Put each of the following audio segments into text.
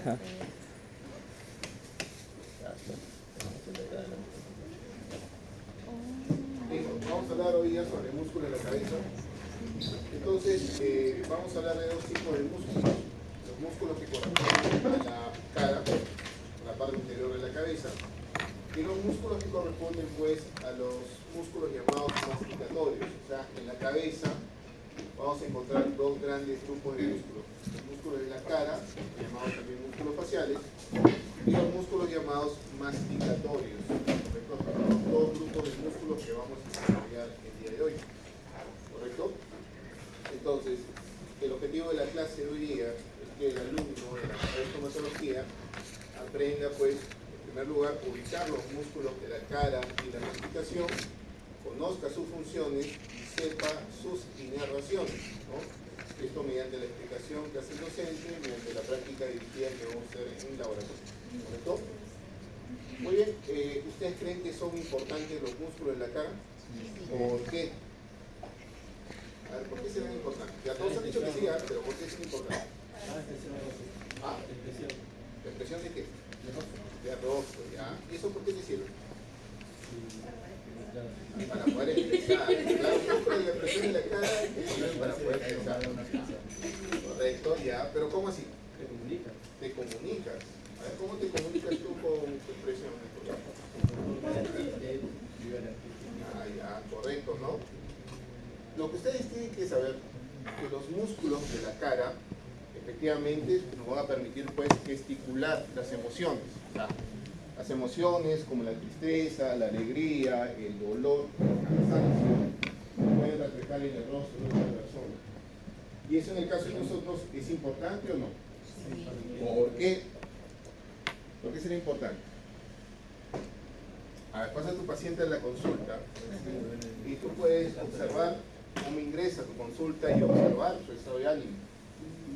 Vamos a hablar hoy día sobre el músculo de la cabeza. Entonces, vamos a hablar de dos tipos de músculos. Los músculos que corresponden a la cara, a la parte interior de la cabeza, y los músculos que corresponden pues a los músculos llamados masticatorios. O sea, en la cabeza vamos a encontrar dos grandes grupos de músculos. Los músculos de la cara, llamados también músculos faciales, y los músculos llamados masticatorios. ¿Correcto? Son dos grupos de músculos que vamos a desarrollar el día de hoy. ¿Correcto? Entonces, el objetivo de la clase de hoy día es que el alumno de la carrera de estomatología aprenda, pues, en primer lugar, ubicar los músculos de la cara y la masticación, conozca sus funciones y sepa sus inervaciones, ¿no? Esto mediante la explicación que hace el docente, mediante la práctica dirigida que vamos a hacer en un laboratorio. ¿Correcto? Muy bien, ¿ustedes creen que son importantes los músculos de la cara? ¿Por qué? A ver, ¿por qué serán importantes? Ya todos han dicho que sí, pero ¿por qué son importantes? ¿Ah? ¿La expresión de qué? De rostro, ¿ya? ¿Y eso por qué te sirve? Para poder expresar. Claro, la expresión de la cara es para poder expresar. Correcto, ya. Pero ¿cómo así? Te comunicas. A ver, ¿cómo te comunicas tú con tu expresión? Ah, ya, correcto, ¿no? Lo que ustedes tienen que saber que los músculos de la cara efectivamente nos van a permitir pues gesticular las emociones. O sea, las emociones como la tristeza, la alegría, el dolor, el cansancio, pueden reflejar en el rostro de una persona. Y eso en el caso de nosotros es importante o no. ¿Por qué? ¿Por qué será importante? A ver, pasa tu paciente a la consulta y tú puedes observar cómo ingresa a tu consulta y observar su estado de ánimo.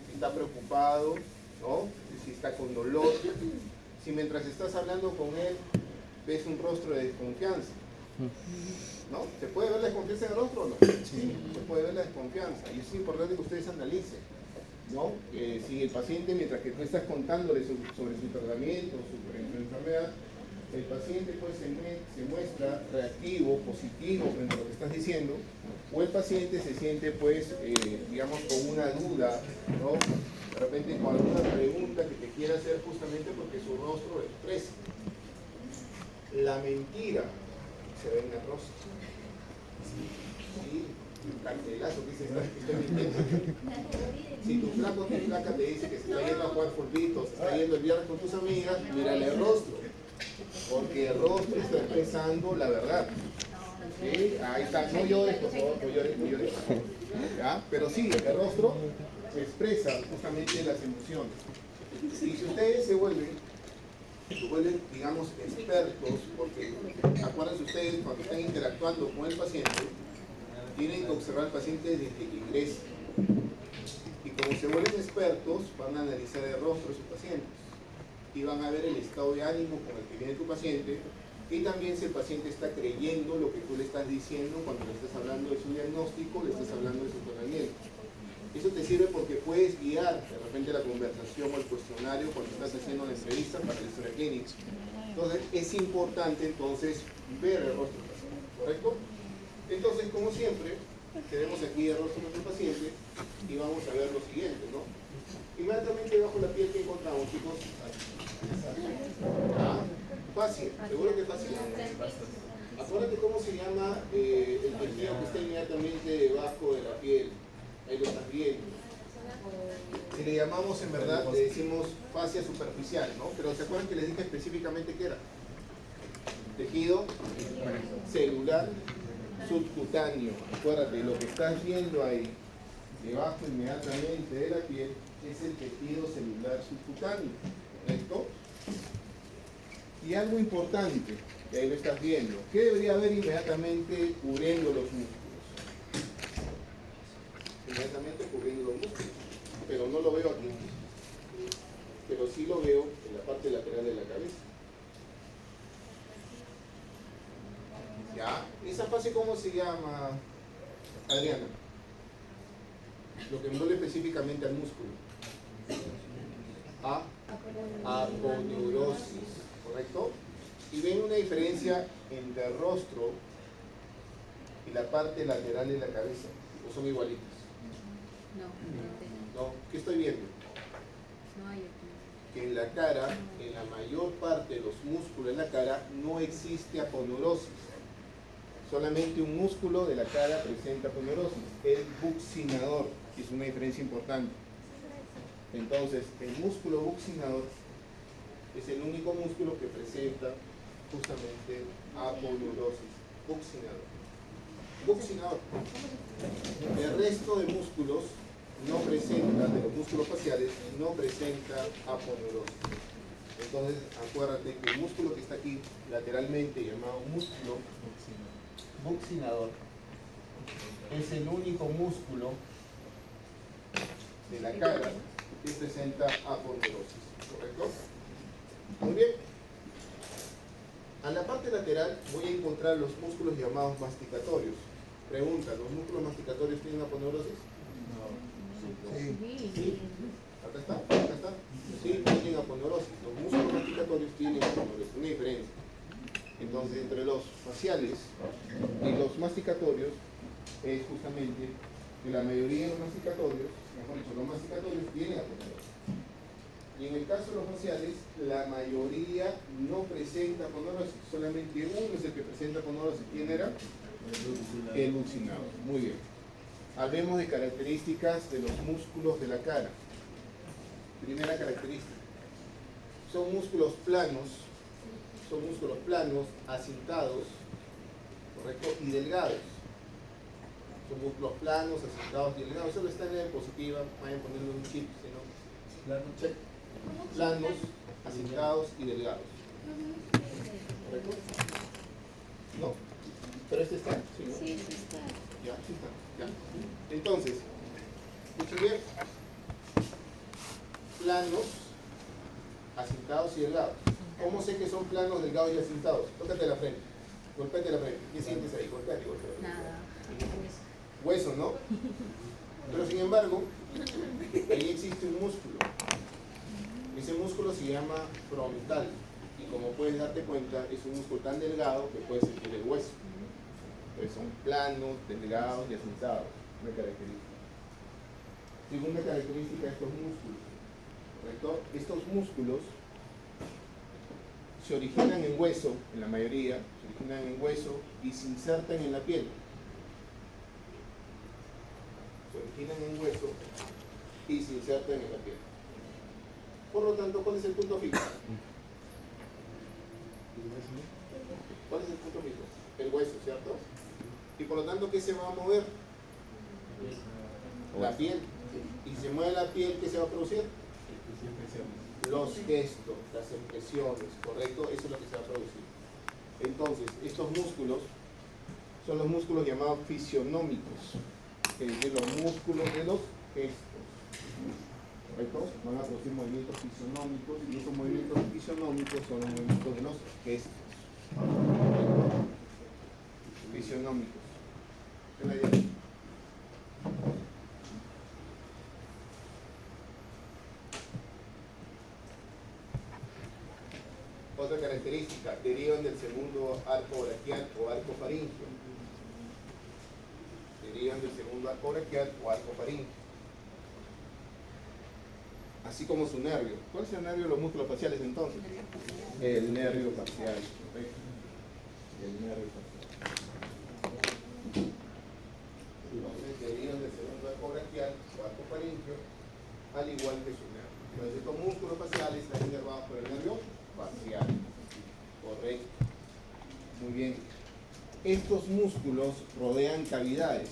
Si está preocupado, ¿no? Si está con dolor, si mientras estás hablando con él ves un rostro de desconfianza, ¿no? ¿Se puede ver la desconfianza en el rostro o no? Sí. Se puede ver la desconfianza y es importante que ustedes analicen, ¿no? Si el paciente, mientras que tú estás contándole sobre su tratamiento, su enfermedad, el paciente pues se muestra reactivo, positivo frente a lo que estás diciendo, o el paciente se siente pues, digamos, con una duda, ¿no? De repente con alguna pregunta que te quiera hacer justamente porque su rostro lo expresa. La mentira se ve en el rostro. ¿Sí? Un cartelazo que dice, estoy mintiendo. Si tu flaco o tu flaca te dice que se está yendo a jugar fulbito, se está yendo el viernes con tus amigas, mírale el rostro. Porque el rostro está expresando la verdad. ¿Sí? Ahí está, no llores, por favor, no llores. ¿Ya? Pero sí, el rostro expresa justamente las emociones. Y si ustedes se vuelven, digamos, expertos, porque acuérdense ustedes, cuando están interactuando con el paciente, tienen que observar al paciente desde que ingresa. Y como se vuelven expertos, van a analizar el rostro de sus pacientes y van a ver el estado de ánimo con el que viene tu paciente y también si el paciente está creyendo lo que tú le estás diciendo cuando le estás hablando de su diagnóstico, le estás hablando de su tratamiento. Eso te sirve porque puedes guiar de repente la conversación o el cuestionario cuando estás haciendo la entrevista para la historia clínica. Entonces es importante entonces ver el rostro del paciente, ¿correcto? Entonces, como siempre, tenemos aquí el rostro de nuestro paciente y vamos a ver lo siguiente, ¿no? Inmediatamente bajo la piel que encontramos, chicos. Ah, fácil, seguro que es fácil. Acuérdate cómo se llama el tejido que está inmediatamente debajo de la piel. Ahí lo estás viendo. Si le llamamos en verdad, le decimos fascia superficial, ¿no? Pero ¿se acuerdan que les dije específicamente qué era? Tejido celular subcutáneo. Acuérdate, lo que estás viendo ahí, debajo inmediatamente de la piel, es el tejido celular subcutáneo, ¿correcto? Y algo importante, que ahí lo estás viendo, ¿qué debería haber inmediatamente cubriendo los músculos? Inmediatamente cubriendo los músculos, pero no lo veo aquí, pero sí lo veo en la parte lateral de la cabeza. ¿Ya? ¿Esa fase cómo se llama, Adriana? Lo que envuelve específicamente al músculo. aponeurosis, ¿correcto? Y ven una diferencia entre el rostro y la parte lateral de la cabeza, o son igualitos. No, ¿qué estoy viendo? No hay aquí. Que en la cara, en la mayor parte de los músculos de la cara, no existe aponeurosis. Solamente un músculo de la cara presenta aponeurosis, el buccinador, que es una diferencia importante. Entonces, el músculo buccinador es el único músculo que presenta justamente aponeurosis. Buccinador. El resto de músculos no presenta, de los músculos faciales, no presenta aponeurosis. Entonces, acuérdate que el músculo que está aquí lateralmente, llamado músculo buccinador, es el único músculo de la cara que presenta aponeurosis, ¿correcto? Muy bien. A la parte lateral voy a encontrar los músculos llamados masticatorios. Pregunta, ¿los músculos masticatorios tienen aponeurosis? Sí. Acá está. Sí, tienen aponeurosis. Los músculos masticatorios tienen aponeurosis. Una diferencia. Entonces, entre los faciales y los masticatorios es justamente que la mayoría de los masticatorios, mejor dicho, los masticatorios tienen aponeurosis. Y en el caso de los faciales, la mayoría no presenta aponeurosis. Solamente uno es el que presenta aponeurosis. ¿Quién era? El buccinador. Muy bien. Hablemos de características de los músculos de la cara. Primera característica. Son músculos planos, acintados, ¿correcto? Y delgados. Son músculos planos, acintados y delgados. Eso está en la diapositiva, vayan poniendo un chip, si no. Planos, acintados y delgados. ¿Correcto? No. ¿Pero este está? Sí, ¿no? Sí, sí está. Ya, sí está. Ya. Entonces, escuchen bien. Planos, acintados y delgados. ¿Cómo sé que son planos, delgados y acintados? Tócate la frente. Golpéate la frente. ¿Qué sientes ahí? Golpéate. Nada. Hueso, ¿no? Pero sin embargo, ahí existe un músculo. Ese músculo se llama frontal. Y como puedes darte cuenta, es un músculo tan delgado que puede sentir el hueso. Entonces son planos, delgados y acintados. Una característica. Segunda característica de estos músculos. ¿Correcto? Estos músculos se originan en hueso, en la mayoría, se originan en hueso y se insertan en la piel. Se originan en hueso y se insertan en la piel. Por lo tanto, ¿cuál es el punto fijo? ¿Cuál es el punto fijo? El hueso, ¿cierto? Y por lo tanto, ¿qué se va a mover? La piel. Y si se mueve la piel, ¿qué se va a producir? Los gestos, las expresiones, ¿correcto? Eso es lo que se va a producir. Entonces, estos músculos son los músculos llamados fisionómicos, es decir, los músculos de los gestos, ¿correcto? Van a producir movimientos fisionómicos y esos movimientos fisionómicos son los movimientos de los gestos. Fisionómicos. ¿Qué le llaman? Otra característica, derivan del segundo arco braquial o arco faríngeo. Derivan del segundo arco braquial o arco faríngeo. Así como su nervio. ¿Cuál es el nervio de los músculos faciales entonces? El nervio facial. ¿Correcto? El nervio facial. Entonces derivan del segundo arco braquial o arco faríngeo, al igual que su nervio. Entonces estos músculos faciales están inervados por el nervio facial. Correcto. Muy bien. Estos músculos rodean cavidades.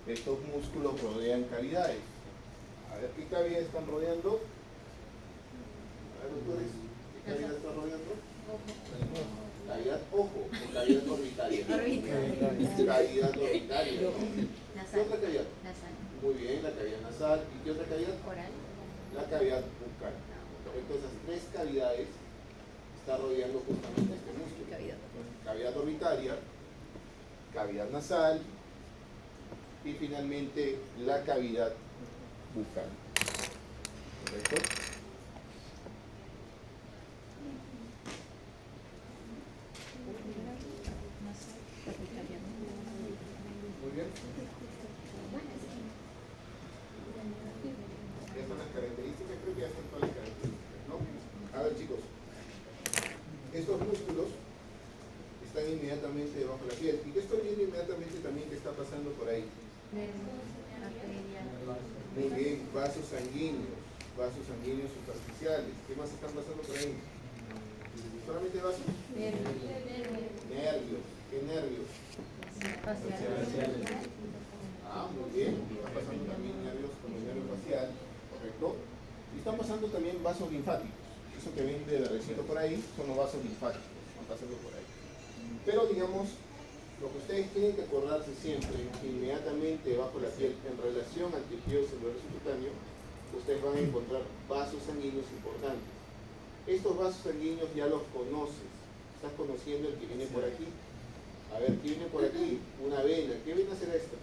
Estos músculos rodean cavidades. A ver, ¿qué cavidad están rodeando? A ver, doctores, ¿qué cavidad están rodeando? Cavidad ojo o cavidad orbitaria. Cavidad orbitaria. ¿Qué otra cavidad? Nasal. Muy bien, la cavidad nasal. ¿Y qué otra cavidad? Oral. La cavidad bucal. Correcto, esas tres cavidades están rodeando justamente este músculo. Cavidad orbitaria, cavidad nasal y finalmente la cavidad bucal. ¿Correcto? justamente debajo de la piel. Y que estoy viendo inmediatamente también que está pasando por ahí. Muy bien, vasos sanguíneos superficiales. ¿Qué más están pasando por ahí? ¿Solamente vasos? Nervios. ¿Qué nervios? Ah, muy bien. Está pasando también nervios como el nervio facial, ¿correcto? Y están pasando también vasos linfáticos. Eso que ven de verdecito por ahí son los vasos linfáticos. Están pasando por ahí. Pero digamos, lo que ustedes tienen que acordarse siempre, inmediatamente bajo la piel, en relación al tejido celular subcutáneo, ustedes van a encontrar vasos sanguíneos importantes. Estos vasos sanguíneos ya los conoces. Estás conociendo el que viene por aquí. A ver, ¿qué viene por aquí? Una vena. ¿Qué vena será esta?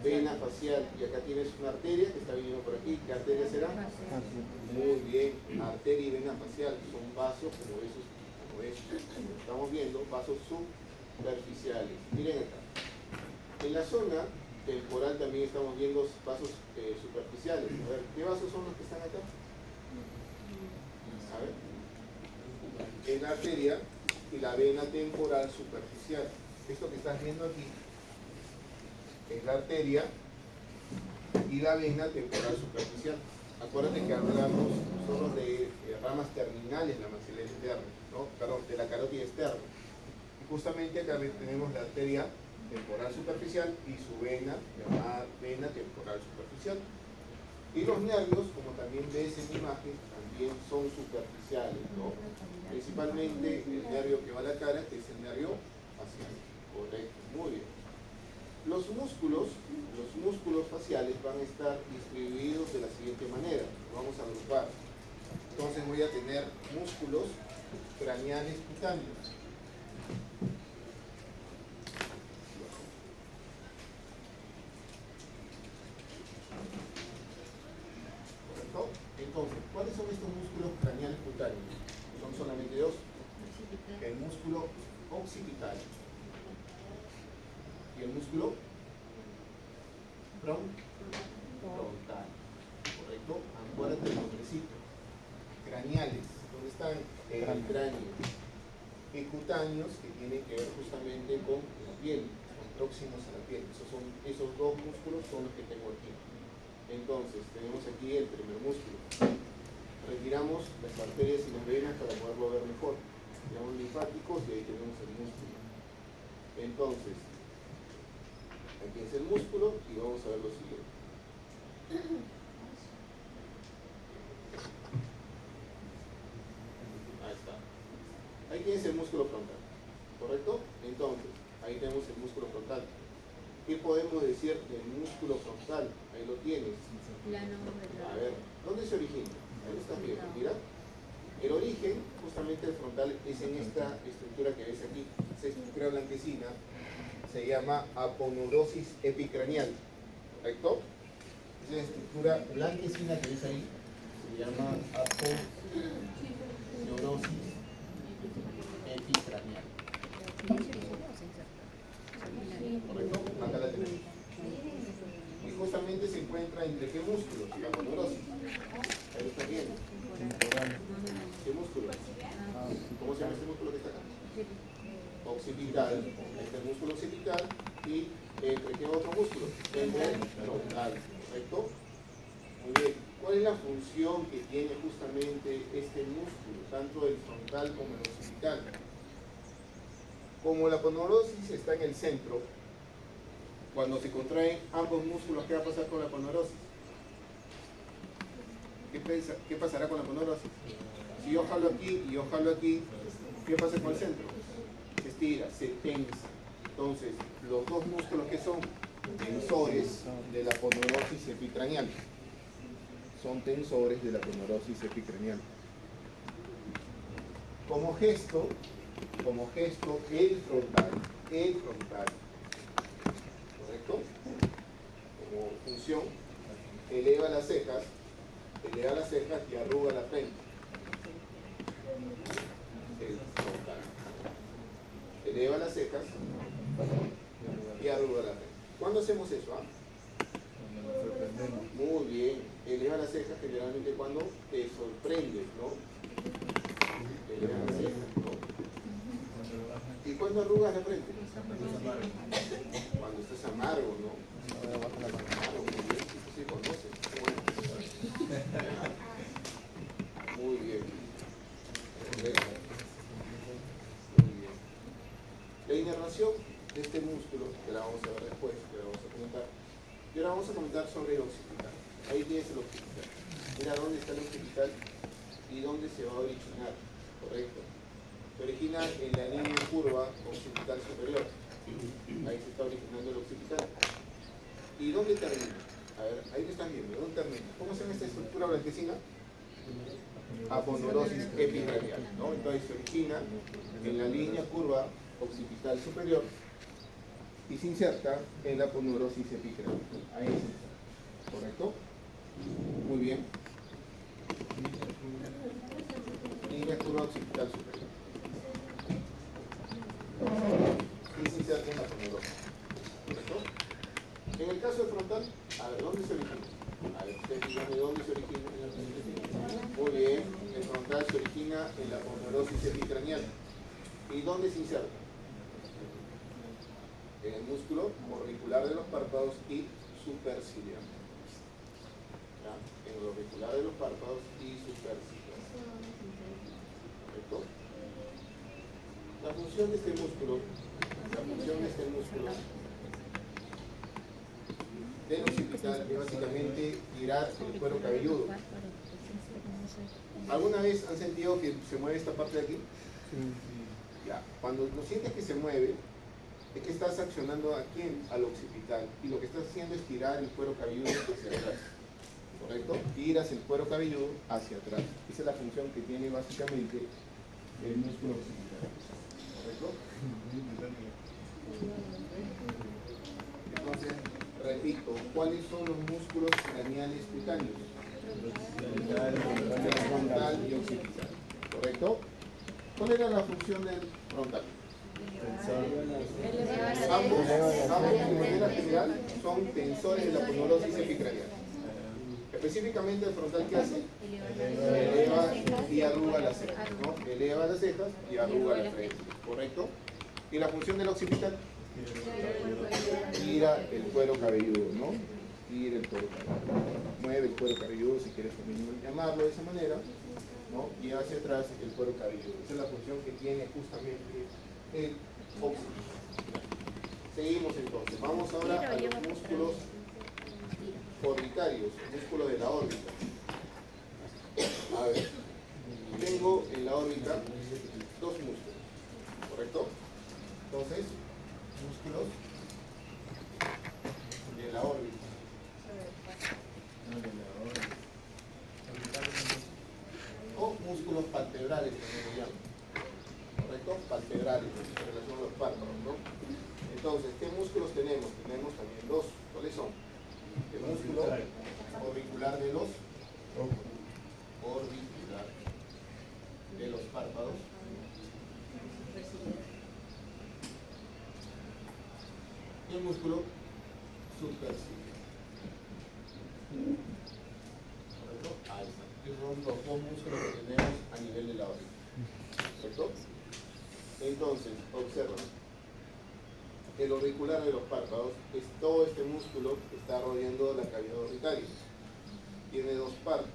Vena facial. Y acá tienes una arteria que está viniendo por aquí. ¿Qué arteria será? Muy bien. Arteria y vena facial son vasos como esos. Estamos viendo vasos superficiales. Miren acá. En la zona temporal también estamos viendo vasos superficiales. A ver, ¿qué vasos son los que están acá? A ver. En la arteria y la vena temporal superficial. Esto que estás viendo aquí es la arteria y la vena temporal superficial. Acuérdate que hablamos solo de ramas terminales de la maxilar interna, ¿no? Perdón, de la carótida externa. Y justamente acá tenemos la arteria temporal superficial y su vena, llamada vena temporal superficial. Y los nervios, como también ves en la imagen, también son superficiales, ¿no? Principalmente el nervio que va a la cara, que es el nervio facial. Correcto, muy bien. Los músculos faciales van a estar distribuidos de la siguiente manera. Vamos a agrupar. Entonces voy a tener músculos craneales cutáneos. ¿Correcto? Entonces, ¿cuáles son estos músculos craneales cutáneos? Son solamente dos. El músculo occipital y el músculo frontal. ¿Correcto? Acuérdate del nombrecito. Craneales, ¿dónde están? En el cráneo. Y cutáneos, que tienen que ver justamente con la piel, son próximos a la piel. Esos dos músculos son los que tengo aquí. Entonces, tenemos aquí el primer músculo. Retiramos las arterias y las venas para poderlo ver mejor. Tenemos linfáticos y ahí tenemos el músculo. Entonces, aquí es el músculo y vamos a ver lo siguiente. Ahí está. Ahí tienes el músculo frontal, ¿correcto? Entonces, ahí tenemos el músculo frontal. ¿Qué podemos decir del músculo frontal? Ahí lo tienes. A ver, ¿dónde se origina? Ahí está bien, mira. El origen, justamente el frontal, es en esta estructura que ves aquí. Esa estructura blanquecina se llama aponeurosis epicraneal, ¿correcto? Esa estructura blanquecina que ves ahí se llama aponeurosis epicraneal. ¿Correcto? Acá la tenemos. Y justamente se encuentra entre qué músculos, la aponeurosis. Ahí lo está viendo. ¿Qué músculo? ¿Cómo se llama este músculo que está acá? Occipital. Este es el músculo occipital. ¿Y entre qué otro músculo? Entre el frontal. ¿Correcto? Muy bien. ¿Cuál es la función que tiene justamente este músculo, tanto el frontal como el occipital? Como la aponeurosis está en el centro, cuando se contraen ambos músculos, ¿qué va a pasar con la aponeurosis? ¿Qué pasará con la aponeurosis? Si yo jalo aquí y yo jalo aquí, ¿qué pasa con el centro? Se estira, se tensa. Entonces, los dos músculos que son tensores de la aponeurosis epicraneal. Son tensores de la aponeurosis epicraneal. Como gesto, el frontal, ¿correcto? Como función, eleva las cejas y arruga la frente. El frontal. Eleva las cejas y arruga la frente. ¿Cuándo hacemos eso? Muy bien. Eleva las cejas generalmente cuando te sorprendes, ¿no? Eleva las cejas, ¿no? Y arrugas de frente? Cuando estás amargo, ¿no? Amargo, muy bien, eso sí conoces. Muy bien. Correcto. Muy bien. La inervación de este músculo, que la vamos a ver después, que la vamos a comentar. Y ahora vamos a comentar sobre el occipital. Ahí tienes el occipital. Mira dónde está el occipital y dónde se va a originar, ¿correcto? Se origina en la línea curva occipital superior. Ahí se está originando el occipital. ¿Y dónde termina? A ver, ahí lo están viendo, ¿dónde termina? ¿Cómo se llama esta estructura blanquecina? Aponeurosis epicranial, ¿no? Entonces se origina en la línea curva occipital superior y se inserta en la aponeurosis epicranial. Ahí se inserta, ¿correcto? Muy bien. Línea curva occipital superior. Y se inserta en la aponeurosis, ¿correcto? En el caso del frontal, a ver, ¿dónde se origina? A ver, ustedes díganme dónde se origina. Muy bien, el frontal se origina en la aponeurosis epicranial. ¿Y dónde se inserta? En el músculo orbicular de los párpados y superciliar. ¿Ya? En el orbicular de los párpados y superciliar. ¿Correcto? La función de este músculo del occipital es básicamente tirar el cuero cabelludo. ¿Alguna vez han sentido que se mueve esta parte de aquí? Ya. Cuando lo sientes que se mueve, es que estás accionando aquí al occipital y lo que estás haciendo es tirar el cuero cabelludo hacia atrás. ¿Correcto? Tiras el cuero cabelludo hacia atrás. Esa es la función que tiene básicamente el músculo occipital. ¿Correcto? Entonces, repito, ¿cuáles son los músculos craneales cutáneos? Frontal y occipital. ¿Correcto? ¿Cuál era la función del frontal? Ambos de manera general son tensores de la aponeurosis epicranial. Específicamente el frontal, ¿qué hace? Eleva y arruga las cejas, ¿no? Eleva las cejas y arruga la frente, ¿correcto? ¿Y la función del occipital? Tira el cuero cabelludo, ¿no? Tira el cuero cabelludo. Mueve el cuero cabelludo, si quieres también llamarlo de esa manera, ¿no? Y hacia atrás el cuero cabelludo. Esa es la función que tiene justamente el occipital. Seguimos entonces. Vamos ahora a los músculos orbitarios, músculos de la órbita. A ver, tengo en la órbita dos músculos, ¿correcto? Entonces, músculos de la órbita. O músculos palpebrales, como se llaman. ¿Correcto? Palpebrales, en relación a los párpados, ¿no? Entonces, ¿qué músculos tenemos? Tenemos también dos. ¿Cuáles son? El músculo orbicular de los párpados. Y el músculo superciliar. ¿Correcto? Ahí está. Esos son los dos músculos que tenemos a nivel de la órbita. ¿Correcto? Entonces, observa. El auricular de los párpados es todo este músculo que está rodeando la cavidad orbitaria. Tiene dos partes.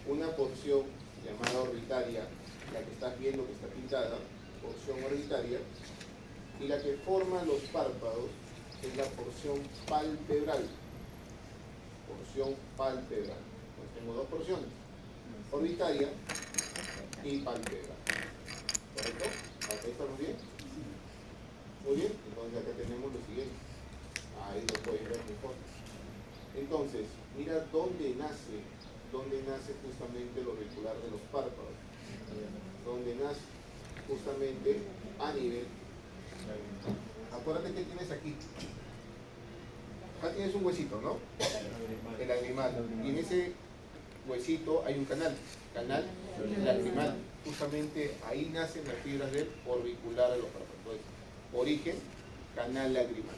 Una porción llamada orbitaria, la que estás viendo que está pintada, porción orbitaria, y la que forma los párpados es la porción palpebral. Porción palpebral. Entonces tengo dos porciones, orbitaria y palpebral. ¿Correcto? ¿Hasta ahí estamos bien? Muy bien, entonces acá tenemos lo siguiente. Ahí lo puedes ver mejor. Entonces, mira dónde nace justamente el auricular de los párpados. Donde nace justamente a nivel. Acuérdate que tienes aquí. Acá tienes un huesito, ¿no? El lagrimal. Y en ese huesito hay un canal lagrimal. Justamente ahí nacen las fibras del orbicular de los párpados. Entonces, origen, canal lagrimal.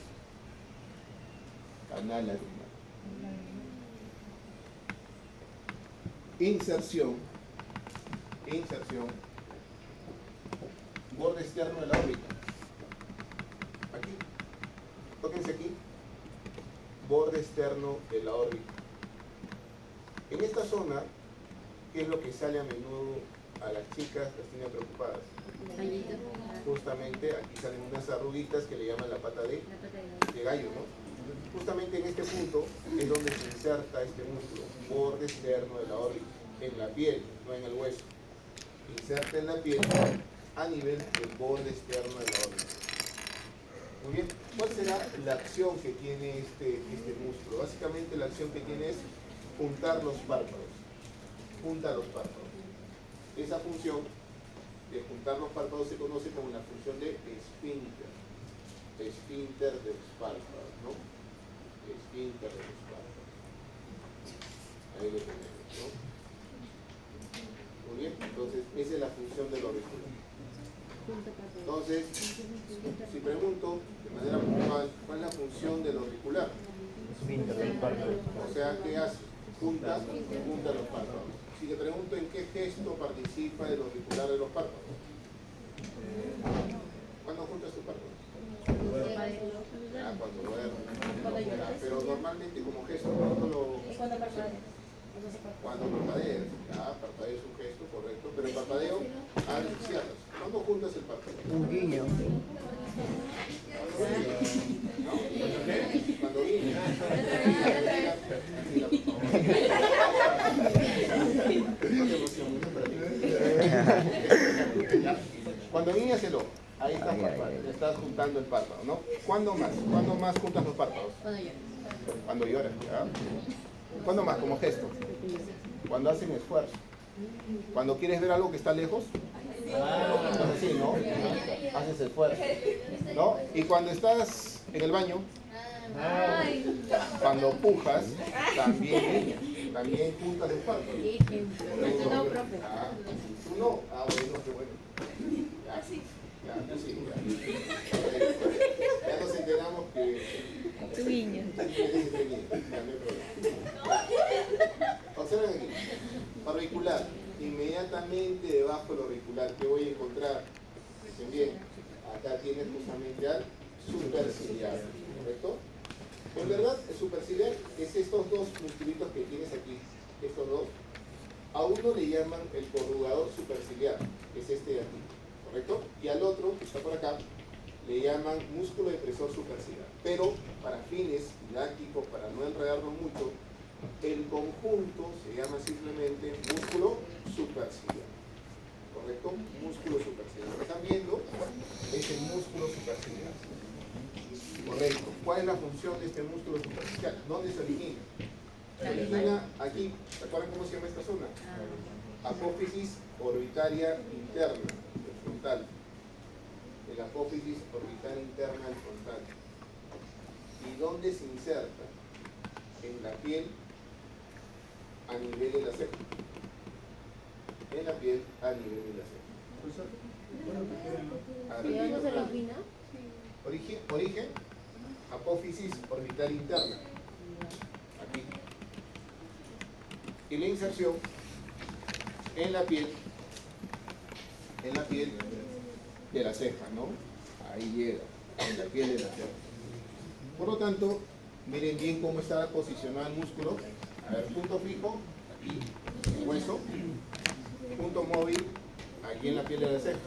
Canal lagrimal. Inserción, borde externo de la órbita. tóquense aquí, borde externo de la órbita. En esta zona, ¿qué es lo que sale a menudo a las chicas las tienen preocupadas? Gallito. Justamente aquí salen unas arruguitas que le llaman la pata La pata de gallo, ¿no? Justamente en este punto es donde se inserta este músculo, borde externo de la órbita, en la piel, no en el hueso. Inserta en la piel a nivel del borde externo de la órbita. Muy bien, ¿cuál será la acción que tiene este músculo? Básicamente la acción que tiene es juntar los párpados. Junta los párpados. Esa función de juntar los párpados se conoce como la función de esfínter. Esfínter de los párpados, ¿no? Esfínter de los párpados. Ahí lo tenemos, ¿no? Muy bien, entonces esa es la función del auricular. Entonces, si pregunto de manera puntual, ¿cuál es la función del auricular? O sea, ¿qué hace? Junta los párpados. Si te pregunto en qué gesto participa el auricular de los párpados. ¿Cuándo juntas tus párpados? Cuando duermes. Pero normalmente como gesto, cuando parpadeas. Parpadeo es un gesto, correcto. Pero el parpadeo, abres y cierras. ¿Cuándo juntas el párpado? Un guiño. Cuando guiñas. Cuando guiñas el ojo, ahí estás juntando el párpado, ¿no? ¿Cuándo más? ¿Cuándo más juntas los párpados? Cuando lloras, ¿ya? ¿Cuándo más? Como gesto. Cuando hacen esfuerzo. Cuando quieres ver algo que está lejos, entonces sí, ¿no? Haces esfuerzo, ¿no? Y cuando estás en el baño, cuando pujas, también guiñas, también juntas los párpados. No, profe. ¿Tú no? Bueno, qué bueno. Ya nos enteramos que Tu guiño. Observen aquí, auricular, inmediatamente debajo del auricular, ¿qué voy a encontrar? Dicen bien, acá tienes justamente al superciliar, ¿correcto? En verdad, el superciliar es estos dos musculitos que tienes aquí, estos dos. A uno le llaman el corrugador superciliar, que es este de aquí, ¿correcto? Y al otro, que está por acá, le llaman músculo depresor superciliar. Pero para fines didácticos, para no enredarnos mucho, el conjunto se llama simplemente músculo superciliar. ¿Correcto? Músculo superciliar. Lo que están viendo es el músculo superciliar. Correcto. ¿Cuál es la función de este músculo superciliar? ¿Dónde se origina? Se origina aquí. ¿Se acuerdan cómo se llama esta zona? Apófisis orbitaria interna del frontal. El apófisis orbitaria interna del frontal. ¿Y dónde se inserta? En la piel a nivel de la ceja. En la piel a nivel de la ceja. Origen, apófisis orbital interna. Aquí. Y la inserción en la piel de la ceja, ¿no? Ahí llega, en la piel de la ceja. Por lo tanto, miren bien cómo está posicionado el músculo. A ver, punto fijo, aquí, el hueso. Punto móvil, aquí en la piel de la ceja.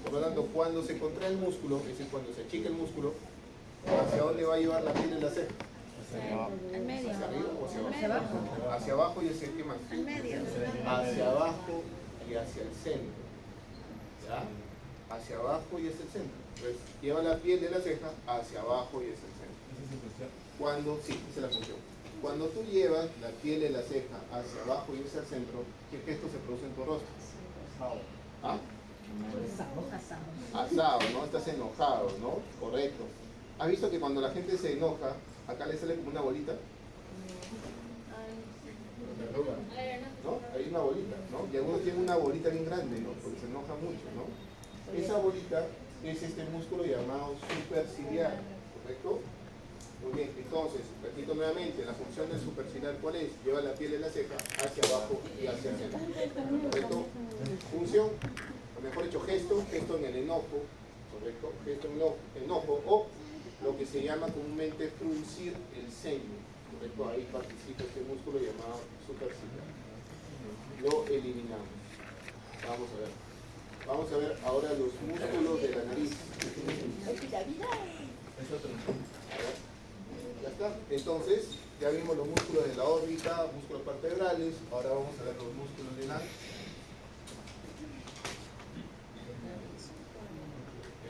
Por lo tanto, cuando se contrae el músculo, es decir, cuando se achica el músculo, ¿hacia dónde va a llevar la piel de la ceja? Al medio. ¿Hacia arriba o hacia abajo? Hacia abajo y hacia ¿qué más? Al medio. Hacia abajo y hacia el centro. ¿Ya? Hacia abajo y hacia el centro. Entonces, lleva la piel de la ceja hacia abajo y hacia el centro. Cuando, sí, esa es la función. Cuando tú llevas la piel de la ceja hacia abajo y hacia el centro, ¿qué gesto se produce en tu rostro? ¿Ah? Asado, ¿no? Estás enojado, ¿no? Correcto. ¿Has visto que cuando la gente se enoja, acá le sale como una bolita? ¿No? Hay una bolita, ¿no? Y algunos tienen una bolita bien grande, ¿no? Porque se enoja mucho, ¿no? Esa bolita es este músculo llamado superciliar, ¿correcto? Muy bien, entonces, repito nuevamente, la función del superciliar, ¿cuál es? Lleva la piel de la ceja hacia abajo y hacia el centro. ¿Correcto? Función, o mejor dicho, gesto en el enojo, ¿correcto? Gesto en el enojo o lo que se llama comúnmente fruncir el ceño, ¿correcto? Ahí participa este músculo llamado supraciliar. Lo eliminamos. Vamos a ver. Vamos a ver ahora los músculos de la nariz. A ver. Ya está. Entonces, ya vimos los músculos de la órbita, músculos vertebrales. Ahora vamos a ver los músculos de la...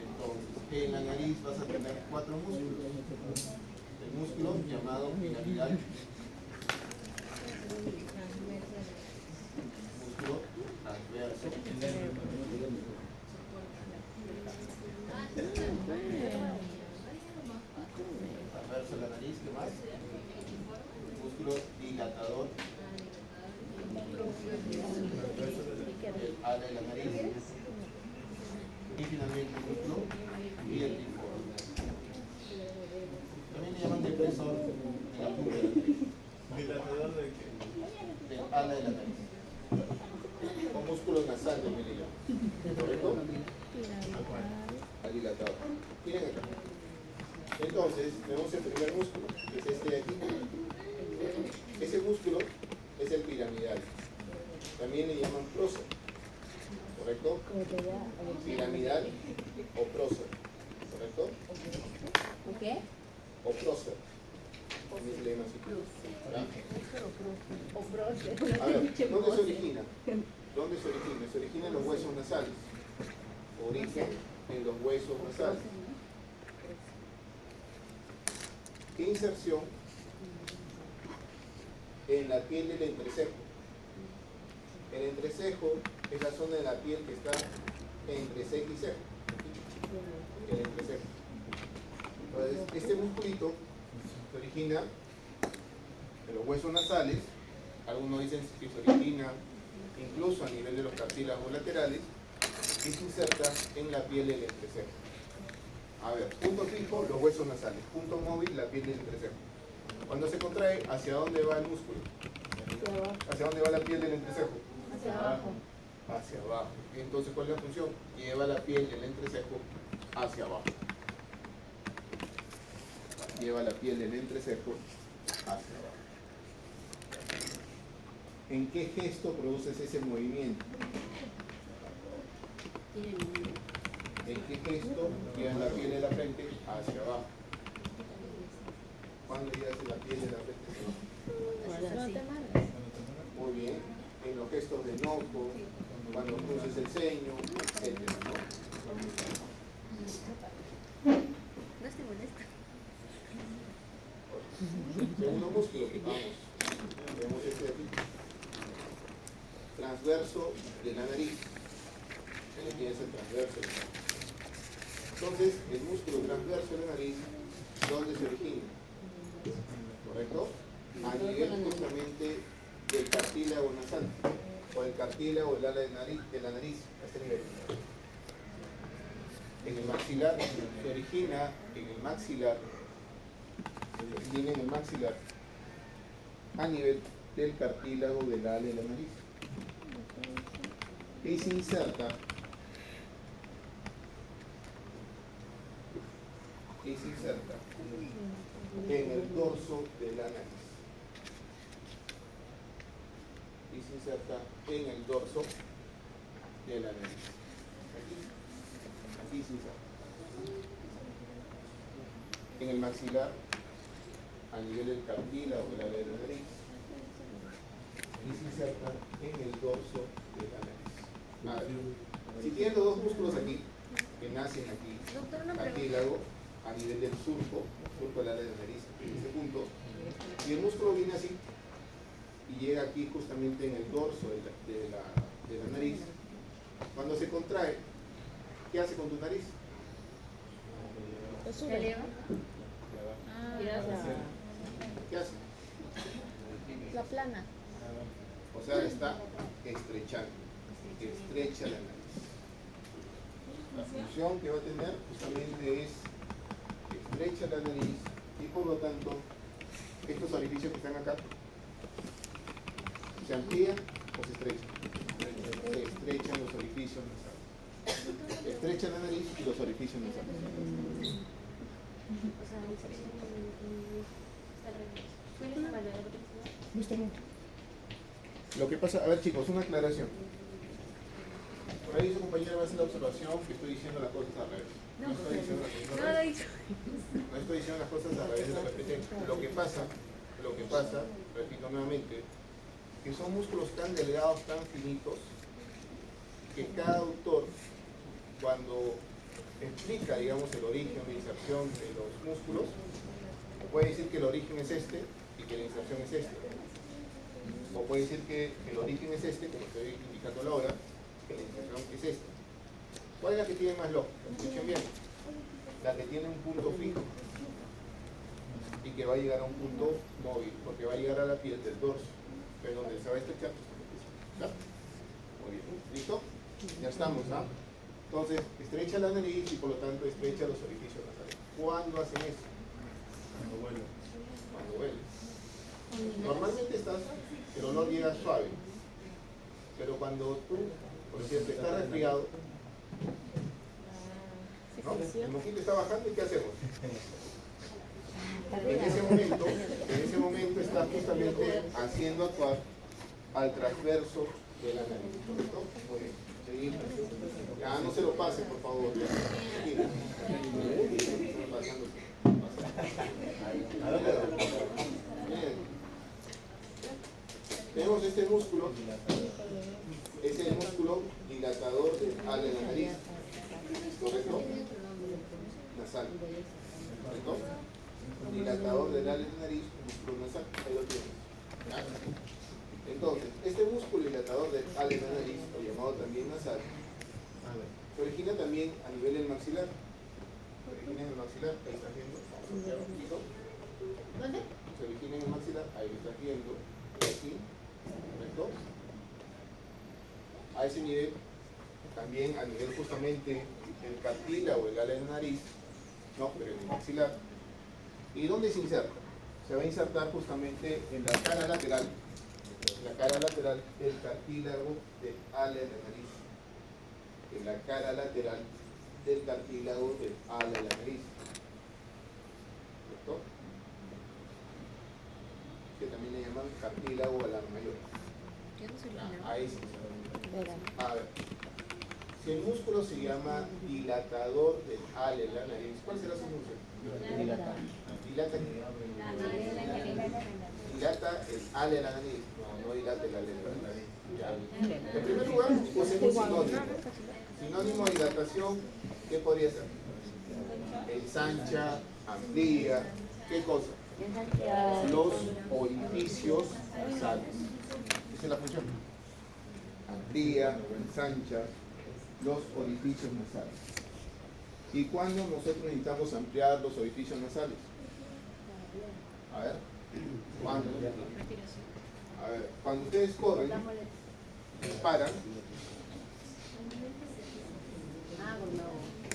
Entonces, en la nariz vas a tener 4 músculos. El músculo llamado piramidal. Músculo transverso. Transverso de la nariz, ¿qué más? Músculo dilatador. El ala de la nariz. Y finalmente el músculo viertiforme. También le llaman depresor de la punta de la nariz. ¿Dilatador de qué? Del ala de la nariz. O músculo nasal también le llaman. ¿Correcto? Al dilatador. Miren acá. Entonces, tenemos el primer músculo, que es este de aquí. Ese músculo es el piramidal. También le llaman prócer. ¿Correcto? Piramidal o prócer. ¿Correcto? ¿Qué? O prócer. También se le llama así. A ver, ¿dónde se origina? ¿Dónde se origina? Se origina en los huesos nasales. Origen en los huesos nasales. ¿Qué inserción? En la piel del entrecejo. El entrecejo es la zona de la piel que está entre ceja y ceja. El entrecejo. Entonces, este musculito se origina en los huesos nasales. Algunos dicen que se origina incluso a nivel de los cartílagos laterales y se inserta en la piel del entrecejo. A ver, punto fijo, los huesos nasales. Punto móvil, la piel del entrecejo. Cuando se contrae, ¿hacia dónde va el músculo? ¿Hacia dónde va la piel del entrecejo? Hacia abajo. Hacia abajo. Entonces, ¿cuál es la función? Lleva la piel del entrecejo hacia abajo. Lleva la piel del entrecejo hacia abajo. ¿En qué gesto produces ese movimiento? ¿En qué gesto llevas la piel de la frente hacia abajo? ¿Cuándo llevas la piel de la frente hacia abajo? No te amargas. Muy bien. En los gestos de enojo, cuando cruces el ceño, etc. ¿no? No se molesta. Segundo músculo, vamos. Vemos este de aquí. Transverso de la nariz. Aquí es el transverso de la nariz. Entonces, el músculo transverso de la nariz, ¿dónde se origina? ¿Correcto? A nivel justamente del cartílago nasal, o el cartílago del ala de la nariz, a este nivel. En el maxilar, se origina en el maxilar, a nivel del cartílago del ala de la nariz. Y se inserta en el dorso de la nariz. Y se inserta en el dorso de la nariz. Aquí se inserta. En el maxilar, a nivel del cartílago de la nariz. Y se inserta en el dorso de la nariz. A ver, si tienes los dos músculos aquí, que nacen aquí, Doctor, una pregunta. cartílago, a nivel del surco del ala de la nariz, en este punto, y el músculo viene así y llega aquí justamente en el dorso de la nariz. Cuando se contrae, ¿qué hace con tu nariz? ¿Se eleva? ¿Qué hace? La plana. O sea, está estrechando, estrecha la nariz. La función que va a tener justamente es estrecha la nariz y por lo tanto estos orificios que están acá se amplían o se estrechan. Se estrechan los orificios nasales. Estrecha la nariz y los orificios nasales. Lo que pasa, a ver chicos, una aclaración. Por ahí su compañera va a hacer la observación que estoy diciendo las cosas al revés. No estoy diciendo las cosas al revés. No estoy diciendo las cosas al revés de la competencia. Lo que pasa, repito nuevamente, que son músculos tan delgados, tan finitos, que cada autor, cuando explica, digamos, el origen de inserción de los músculos, puede decir que el origen es este y que la inserción es este. O puede decir que el origen es este, como estoy indicando ahora, que la inserción es esta. ¿Cuál es la que tiene más lógica? Escuchen bien. La que tiene un punto fijo y que va a llegar a un punto móvil, porque va a llegar a la piel del dorso, pero donde se va a estrechar. ¿Ya? Muy bien. ¿Listo? Ya estamos, ¿ah? Entonces, estrecha la nariz y por lo tanto estrecha los orificios nasales. ¿Cuándo hacen eso? Cuando vuelve. Cuando huele. Normalmente el olor llega suave, pero cuando tú, por cierto, estás resfriado, ¿no? El mosquito está bajando y ¿qué hacemos? En ese momento está justamente haciendo actuar al transverso de la nariz. ¿Correcto? Muy bien. Seguimos. Ya no se lo pase, por favor. Bien. Tenemos este músculo, es el músculo dilatador del ala de la nariz, ¿correcto? Nasal, ¿correcto? Dilatador del ala de la nariz, músculo nasal, ahí lo tienes. Entonces, este músculo dilatador del ala de la nariz, o llamado también nasal, se origina también a nivel del maxilar. Se origina en el maxilar, ahí estás viendo. ¿Dónde? Se origina en el maxilar, ahí lo estás viendo. Aquí, ¿correcto? A ese nivel, también a nivel justamente del cartílago, el ala de la nariz, no, pero en el maxilar. ¿Y dónde se inserta? Se va a insertar justamente en la cara lateral del cartílago del ala de la nariz. En la cara lateral del cartílago del ala de la nariz. ¿Correcto? Que también le llaman cartílago alar mayor. Ahí sí. A ver, si el músculo se llama dilatador del ala de la nariz, ¿cuál será su función? Dilata el ala de la nariz. No dilata el ala de la nariz. Ya. En primer lugar, posemos sinónimo. Sinónimo de dilatación, ¿qué podría ser? Ensancha, amplía, ¿qué cosa? Los orificios nasales. Esa es la función. Amplía, ensancha los orificios nasales. ¿Y cuándo nosotros necesitamos ampliar los orificios nasales? A ver, ¿cuándo? A ver, cuando ustedes corren, paran.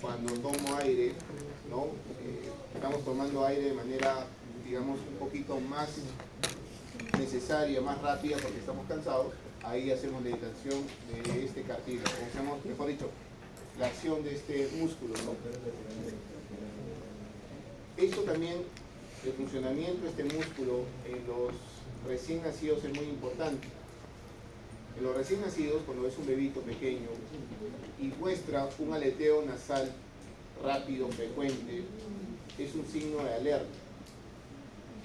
Cuando tomo aire, ¿no? Estamos tomando aire de manera, digamos, un poquito más necesaria, más rápida porque estamos cansados. Ahí hacemos la dilatación de este cartílago, o hacemos, mejor dicho, la acción de este músculo, ¿no? Esto también, el funcionamiento de este músculo en los recién nacidos es muy importante. En los recién nacidos, cuando es un bebito pequeño y muestra un aleteo nasal rápido, frecuente, es un signo de alerta.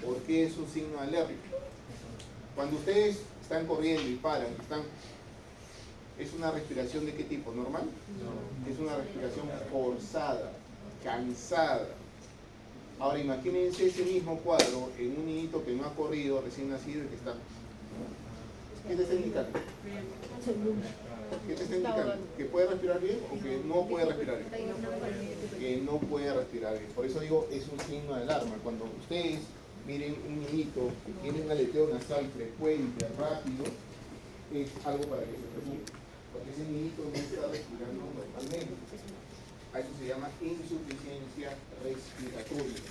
¿Por qué es un signo de alerta? Cuando ustedes están corriendo y paran, ¿es una respiración de qué tipo? ¿Normal? No. Es una respiración forzada, cansada. Ahora imagínense ese mismo cuadro en un niñito que no ha corrido, recién nacido y que está. ¿Qué te está indicando? ¿Qué te está indicando? ¿Que puede respirar bien o que no puede respirar bien? Que no puede respirar bien. Por eso digo, es un signo de alarma. Cuando ustedes miren un niñito que tiene un aleteo nasal frecuente, rápido, es algo para que se preocupe. Porque ese niñito no está respirando normalmente. A eso se llama insuficiencia respiratoria.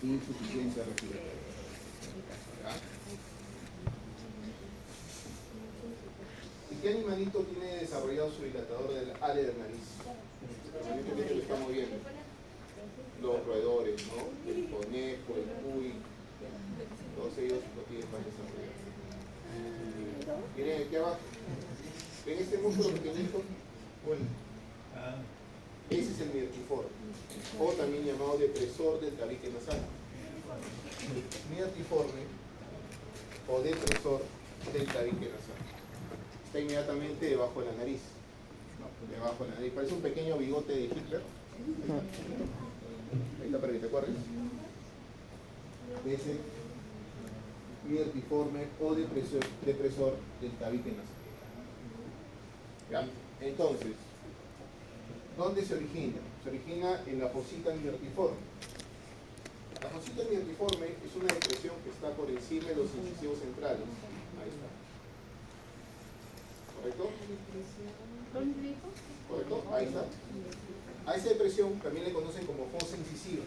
Insuficiencia respiratoria. ¿Ya? ¿Y qué animalito tiene desarrollado su dilatador del ala de la nariz? El animalito que lo estamos viendo. los roedores, ¿no? El conejo, el cuy, todos ellos lo tienen más desarrollado. Miren aquí abajo, ven este músculo pequeñito, bueno, ese es el myrtiforme, o también llamado depresor del tabique nasal. Myrtiforme o depresor del tabique nasal. Está inmediatamente debajo de la nariz. Debajo de la nariz. Parece un pequeño bigote de Hitler. Ahí está para que te acuerdes. Ese myrtiforme o depresor del tabique nasal. ¿Ya? Entonces, ¿dónde se origina? Se origina en la fosita myrtiforme. La fosita myrtiforme es una depresión que está por encima de los incisivos centrales. Ahí está. ¿Correcto? ¿Correcto? Ahí está. A esa depresión también le conocen como fosa incisiva.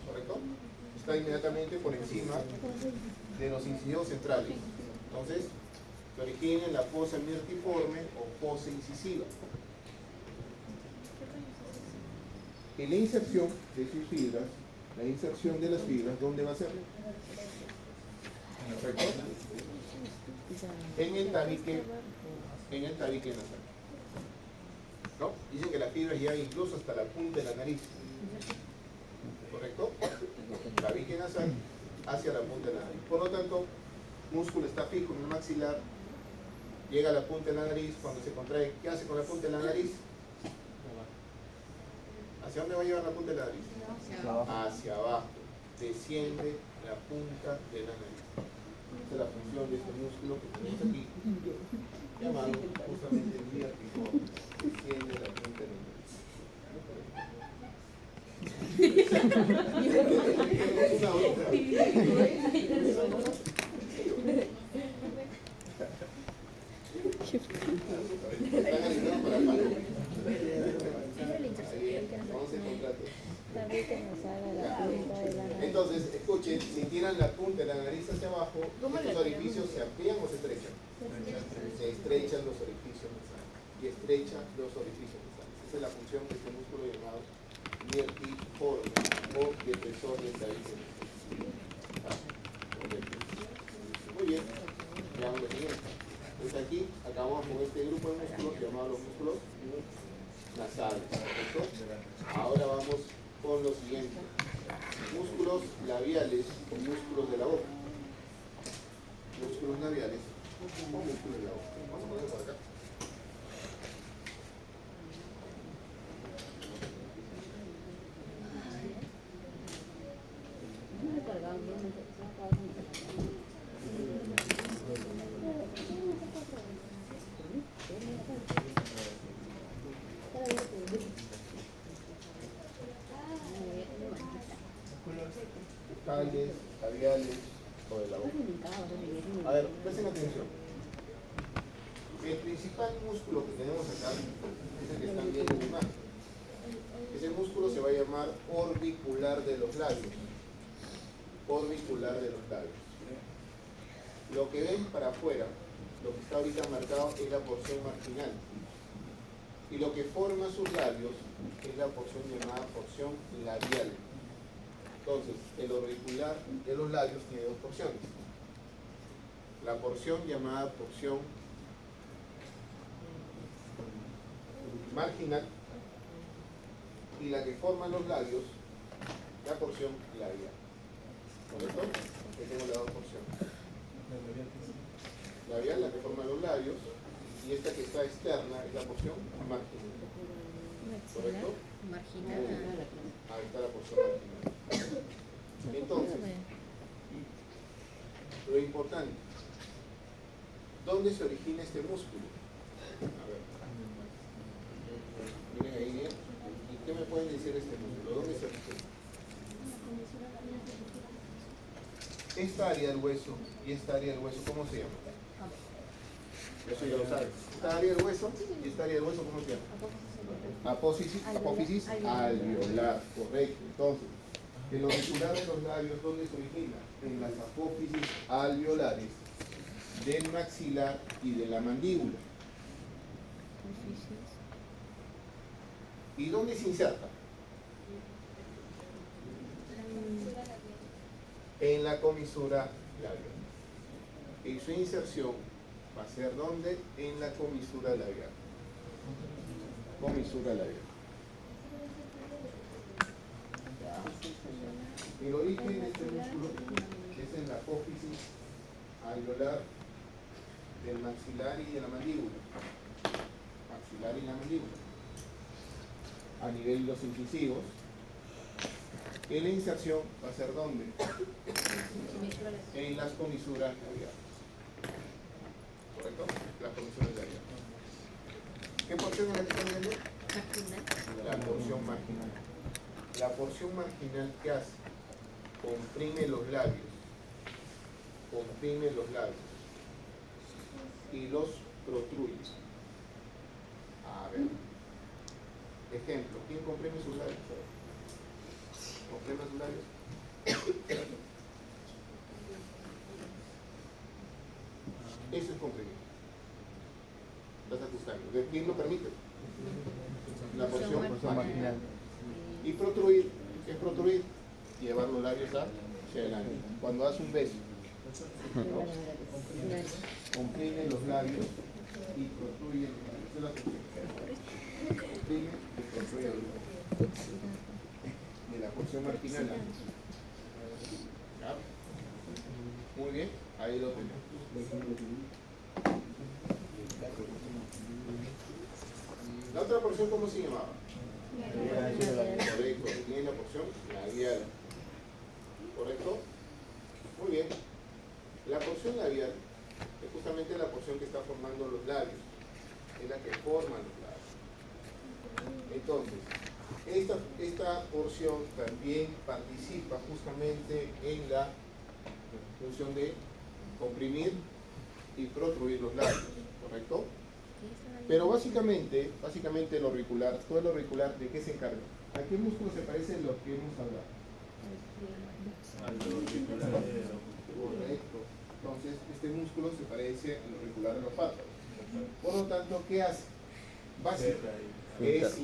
¿Correcto? Está inmediatamente por encima de los incisivos centrales. Entonces, se origina en la fosa myrtiforme o fosa incisiva. En la inserción de sus fibras, la inserción de las fibras, ¿dónde va a ser? ¿Correcto? En el tabique nasal. ¿No? Dicen que la fibra llega incluso hasta la punta de la nariz. ¿Correcto? Tabique nasal hacia la punta de la nariz. Por lo tanto, el músculo está fijo en el maxilar, llega a la punta de la nariz, cuando se contrae, ¿qué hace con la punta de la nariz? ¿Hacia dónde va a llevar la punta de la nariz? Hacia abajo. Desciende la punta de la nariz. Esa es la función de este músculo que tenemos aquí, llamado justamente el myrtiforme. Desciende la punta de la nariz. Están alineados para el palo. Vamos a encontrar. Entonces, escuchen, si tiran la punta de la nariz hacia abajo, estos orificios se amplían o se estrechan. Se estrechan los orificios nasales. Y estrechan los orificios nasales. Esa es la función de este músculo llamado myrtiforme o depresor del tabique nasal. Muy bien, veamos lo siguiente. Entonces aquí acabamos con este grupo de músculos llamados los músculos nasales. ¿Correcto? Ahora vamos con lo siguiente. Músculos labiales o músculos de la boca. Músculos labiales o músculos de la boca. Vamos a ponerlo por acá. Bucales, labiales o de la boca. A ver, presten atención. El principal músculo que tenemos acá es el que están viendo en la imagen. Ese músculo se va a llamar orbicular de los labios. Orbicular de los labios. Lo que ven para afuera, lo que está ahorita marcado es la porción marginal. Y lo que forma sus labios es la porción llamada porción labial. Entonces, el orbicular de los labios tiene dos porciones. La porción llamada porción marginal y la que forma los labios, la porción labial. ¿Correcto? Aquí tengo las dos porciones. Labial, la que forma los labios, y esta que está externa es la porción marginal. ¿Correcto? Marginal. Ahí está la porción marginal. Entonces, lo importante, ¿dónde se origina este músculo? A ver. Miren ahí bien. ¿Y qué me pueden decir de este músculo? ¿Dónde se origina? Esta área del hueso y esta área del hueso, ¿cómo se llama? Eso ya lo saben. Esta área del hueso y esta área del hueso, ¿cómo se llama? Apófisis alveolar, correcto. Entonces, el orbicular de los labios, ¿dónde se origina? En las apófisis alveolares del maxilar y de la mandíbula. ¿Y dónde se inserta? en la comisura labial. Y su inserción va a ser ¿dónde? En la comisura labial. Comisura labial. Ya. El origen de este músculo es en la apófisis alveolar del maxilar y de la mandíbula. Maxilar y la mandíbula. A nivel de los incisivos. Y la inserción va a ser ¿dónde? En las comisuras labiales. ¿Correcto? Las comisuras labiales. ¿Qué porción es la que están viendo? La porción marginal. La porción marginal, ¿qué hace? Comprime los labios. Comprime los labios. Y los protruye. A ver. Ejemplo, ¿quién comprime sus labios? ¿Comprime sus labios? Eso es comprimir. Estás ajustando. ¿De quién lo permite? La porción marginal. Y protruir, ¿qué es protruir? Llevar los labios hacia adelante. Cuando das un beso, ¿no? Comprime los labios y protruye los labios. Esa es la función. Comprime y protruye los labios. De la porción marginal. ¿Ya? Muy bien, ahí lo tenemos. La otra porción, ¿cómo se llamaba? Correcto, ¿quién es la porción? Labial. ¿Correcto? Muy bien. La porción labial es justamente la porción que está formando los labios. Es la que forma los labios. Entonces, esta porción también participa justamente en la función de comprimir y protruir los labios. ¿Correcto? Pero básicamente el auricular, todo el auricular, ¿de qué se encarga? ¿A qué músculo se parecen los que hemos hablado? Al auricular de la Correcto. Entonces, este músculo se parece al auricular del olfato. Por lo tanto, ¿qué hace? Básico. Es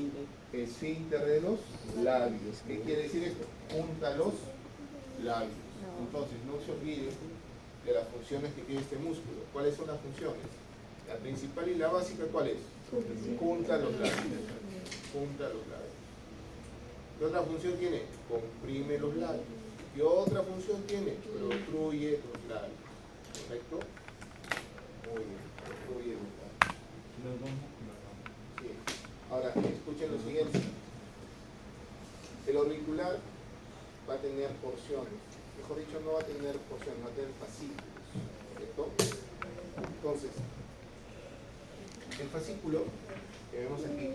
esfínter de los labios. ¿Qué quiere decir esto? Junta los labios. Entonces, no se olvide de las funciones que tiene este músculo. ¿Cuáles son las funciones? La principal y la básica, ¿cuál es? Junta los labios. Junta los labios. ¿Qué otra función tiene? Comprime los labios. ¿Qué otra función tiene? Protruye los labios. ¿Correcto? Muy bien. Protruye los labios. Sí. Ahora, escuchen lo siguiente. El auricular va a tener porciones. Mejor dicho, no va a tener porciones, va a tener fascículos. ¿Correcto? Entonces, el fascículo que vemos aquí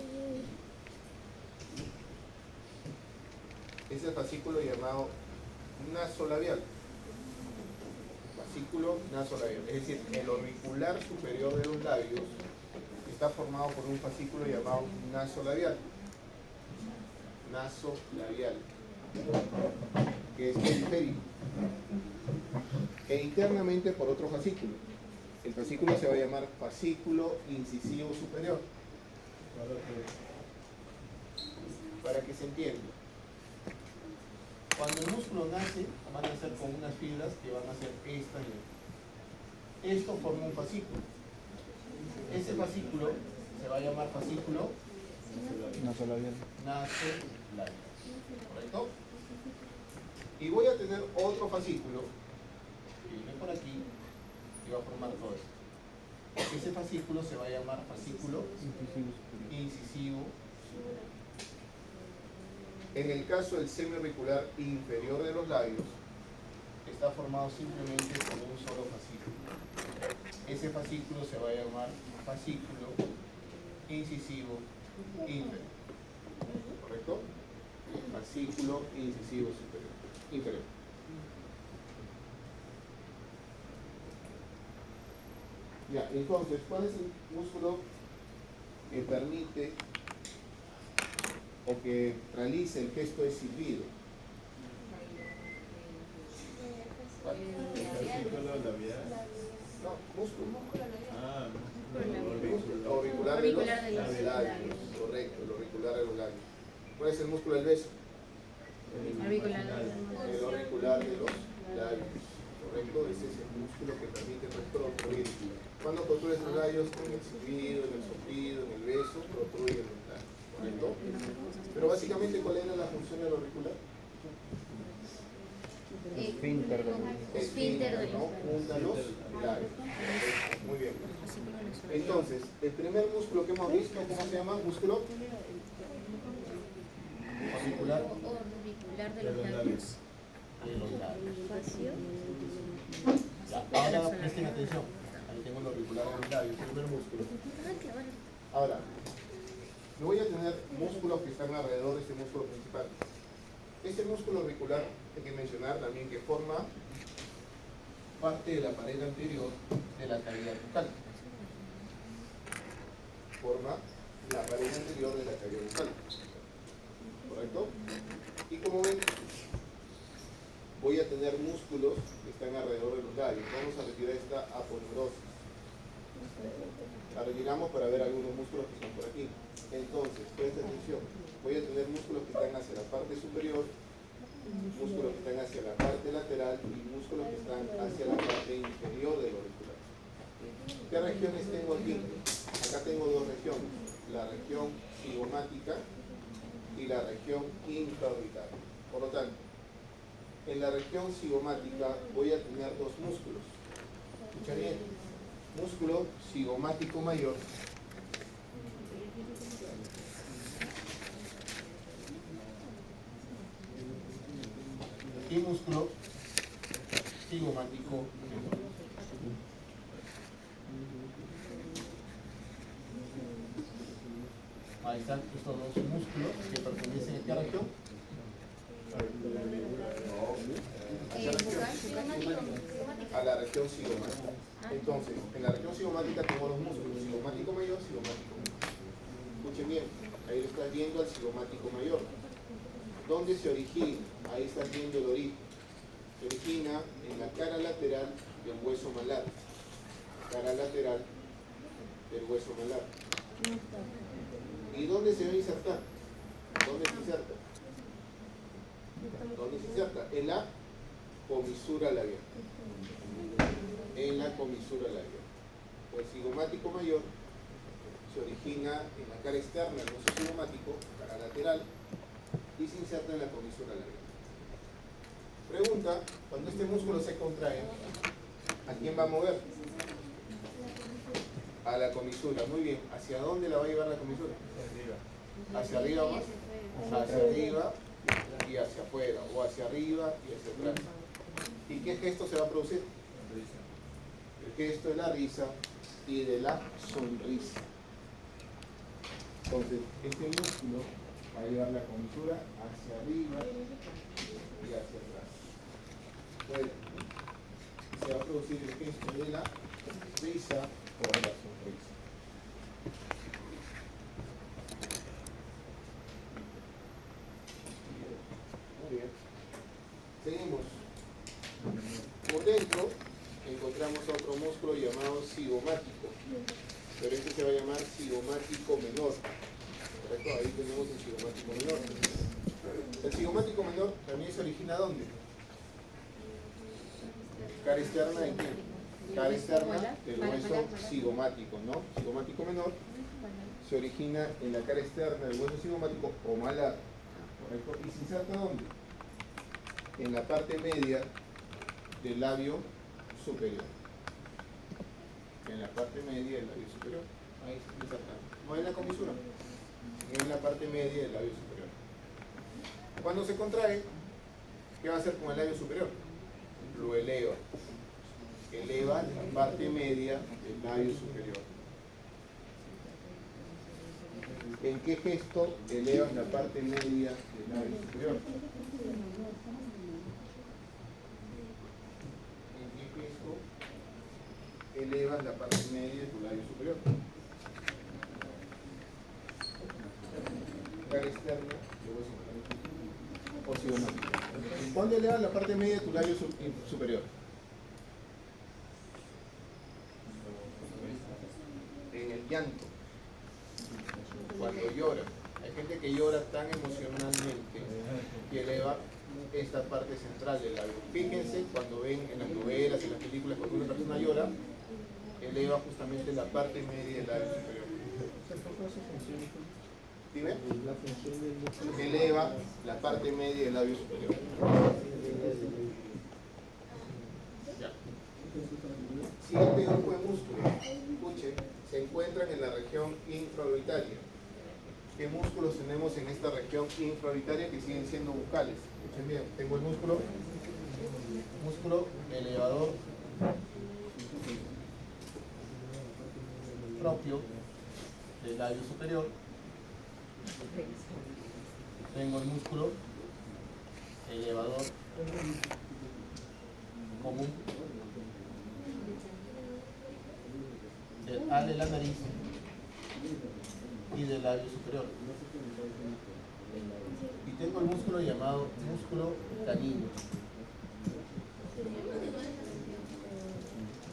es el fascículo llamado nasolabial. Fascículo nasolabial. Es decir, el auricular superior de los labios está formado por un fascículo llamado nasolabial. Nasolabial. Que es periférico. E internamente por otro fascículo. El fascículo se va a llamar fascículo incisivo superior. Para que se entienda. Cuando el músculo nace, van a nacer con unas fibras que van a ser estas y estas. Esto forma un fascículo. Ese fascículo se va a llamar fascículo nasolabial. ¿Correcto? Y voy a tener otro fascículo que viene por aquí y va a formar todo esto. Ese fascículo se va a llamar fascículo incisivo. En el caso del seno auricular inferior de los labios, está formado simplemente por un solo fascículo. Ese fascículo se va a llamar fascículo incisivo inferior. ¿Correcto? Fascículo incisivo inferior. Ya, entonces, ¿cuál es el músculo que permite o que realiza el gesto de silbido? ¿Cuál? No, músculo. Ah, Músculo auricular de los labios. Correcto, el auricular de los labios. ¿Cuál es el músculo del beso? Auricular. El auricular de los labios, ¿correcto? Ese es el músculo que permite protruir. Cuando protruyen los labios, en el silbido, en el soplido, en el beso, protruyen los labios, ¿correcto? Pero básicamente, ¿cuál era la función del auricular? Esfínter del ¿no? Junta los labios. Muy bien. Entonces, el primer músculo que hemos visto, ¿cómo se llama? Músculo auricular orbicular de los labios. de los labios. Espacio. Ya, ahora presten atención. Ahí tengo el auricular de los labios, el primer músculo. Ay, qué bueno. Ahora, yo voy a tener músculos que están alrededor de este músculo principal. Este músculo auricular, hay que mencionar también que forma parte de la pared anterior de la cavidad bucal. Forma la pared anterior de la cavidad bucal. ¿Correcto? Y como ven, voy a tener músculos que están alrededor de los labios. Vamos a retirar esta aponeurosis. La retiramos para ver algunos músculos que están por aquí. Entonces, presta atención. Voy a tener músculos que están hacia la parte superior, músculos que están hacia la parte lateral y músculos que están hacia la parte inferior del auricular. ¿Qué regiones tengo aquí? Acá tengo dos regiones, la región cigomática y la región infraorbital. Por lo tanto, en la región cigomática voy a tener dos músculos. Escucha bien, músculo cigomático mayor y músculo cigomático menor. Ahí están estos dos músculos que pertenecen a qué región. A la región cigomática. Entonces, en la región cigomática tengo los músculos cigomático mayor, cigomático menor. Escuchen bien, ahí lo estás viendo al cigomático mayor. ¿Dónde se origina? Ahí estás viendo el origen. Se origina en la cara lateral del hueso malar. Cara lateral del hueso malar. ¿Y dónde se va a insertar? ¿Dónde se inserta? ¿Dónde se inserta? En la comisura labial. En la comisura labial. El cigomático mayor se origina en la cara externa del hueso cigomático, cara lateral, y se inserta en la comisura labial. Pregunta, cuando este músculo se contrae, ¿a quién va a mover? A la comisura. Muy bien. ¿Hacia dónde la va a llevar la comisura? Hacia arriba más. Hacia arriba y hacia afuera. O hacia arriba y hacia atrás. ¿Y qué gesto se va a producir? El gesto de la risa y de la sonrisa. Entonces, este músculo va a llevar la comisura hacia arriba y hacia atrás. Bueno, se va a producir el gesto de la risa o de la sonrisa. Muy bien. Seguimos. Por dentro encontramos otro músculo llamado cigomático, pero este se va a llamar cigomático menor. ¿Correcto? Ahí tenemos el cigomático menor. El cigomático menor también se origina ¿dónde? Cara externa de quién? Cara externa del hueso cigomático, ¿no? Cigomático menor se origina en la cara externa del hueso cigomático o malar, ¿correcto? ¿Y se inserta dónde? En la parte media del labio superior. En la parte media del labio superior. Ahí se inserta. No en la comisura, en la parte media del labio superior. Cuando se contrae, ¿qué va a hacer con el labio superior? Lo eleva. Eleva la parte media del labio superior. ¿En qué gesto elevas la parte media del labio superior? ¿En qué gesto elevas la parte media de tu labio superior? Cara externa, o cigomático. ¿Cuándo elevas la parte media de tu labio superior? En el llanto, cuando llora. Hay gente que llora tan emocionalmente que eleva esta parte central del labio. Fíjense cuando ven en las novelas, en las películas, cuando una persona llora, eleva justamente la parte media del labio superior. ¿Sí ven? Eleva la parte media del labio superior. Ya. Siguiente grupo de músculos, escuchen, se encuentran en la región infraorbitaria. ¿Qué músculos tenemos en esta región infraorbitaria que siguen siendo bucales? Escuchen bien, tengo el músculo elevador propio del labio superior. Tengo el músculo elevador común del ala de la nariz y del labio superior. Y tengo el músculo llamado músculo canino.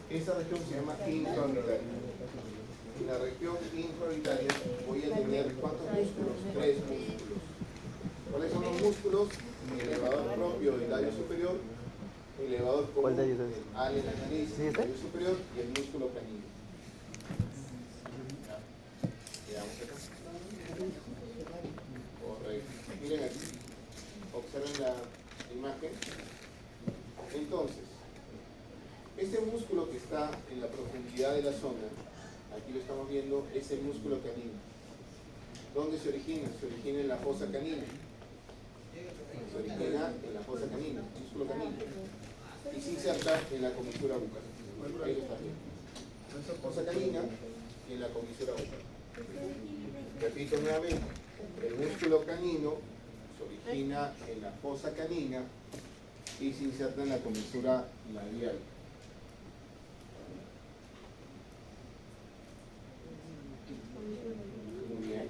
Esa región se llama infraorbitaria. En la región infraorbitaria voy a tener ¿cuántos músculos? 3 músculos. ¿Cuáles son los músculos? El elevador propio del labio superior, el elevador común del ala de la nariz, el labio superior y el músculo canino. Quedamos acá. Correcto. Miren aquí. Observen la imagen. Entonces, este músculo que está en la profundidad de la zona, aquí lo estamos viendo, es el músculo canino. ¿Dónde se origina? Se origina en la fosa canina. Se origina en la fosa canina, músculo canino. Y se inserta en la comisura bucal. Ahí lo está viendo. Fosa canina y en la comisura bucal. Repito nuevamente, el músculo canino se origina en la fosa canina y se inserta en la comisura labial. Muy bien.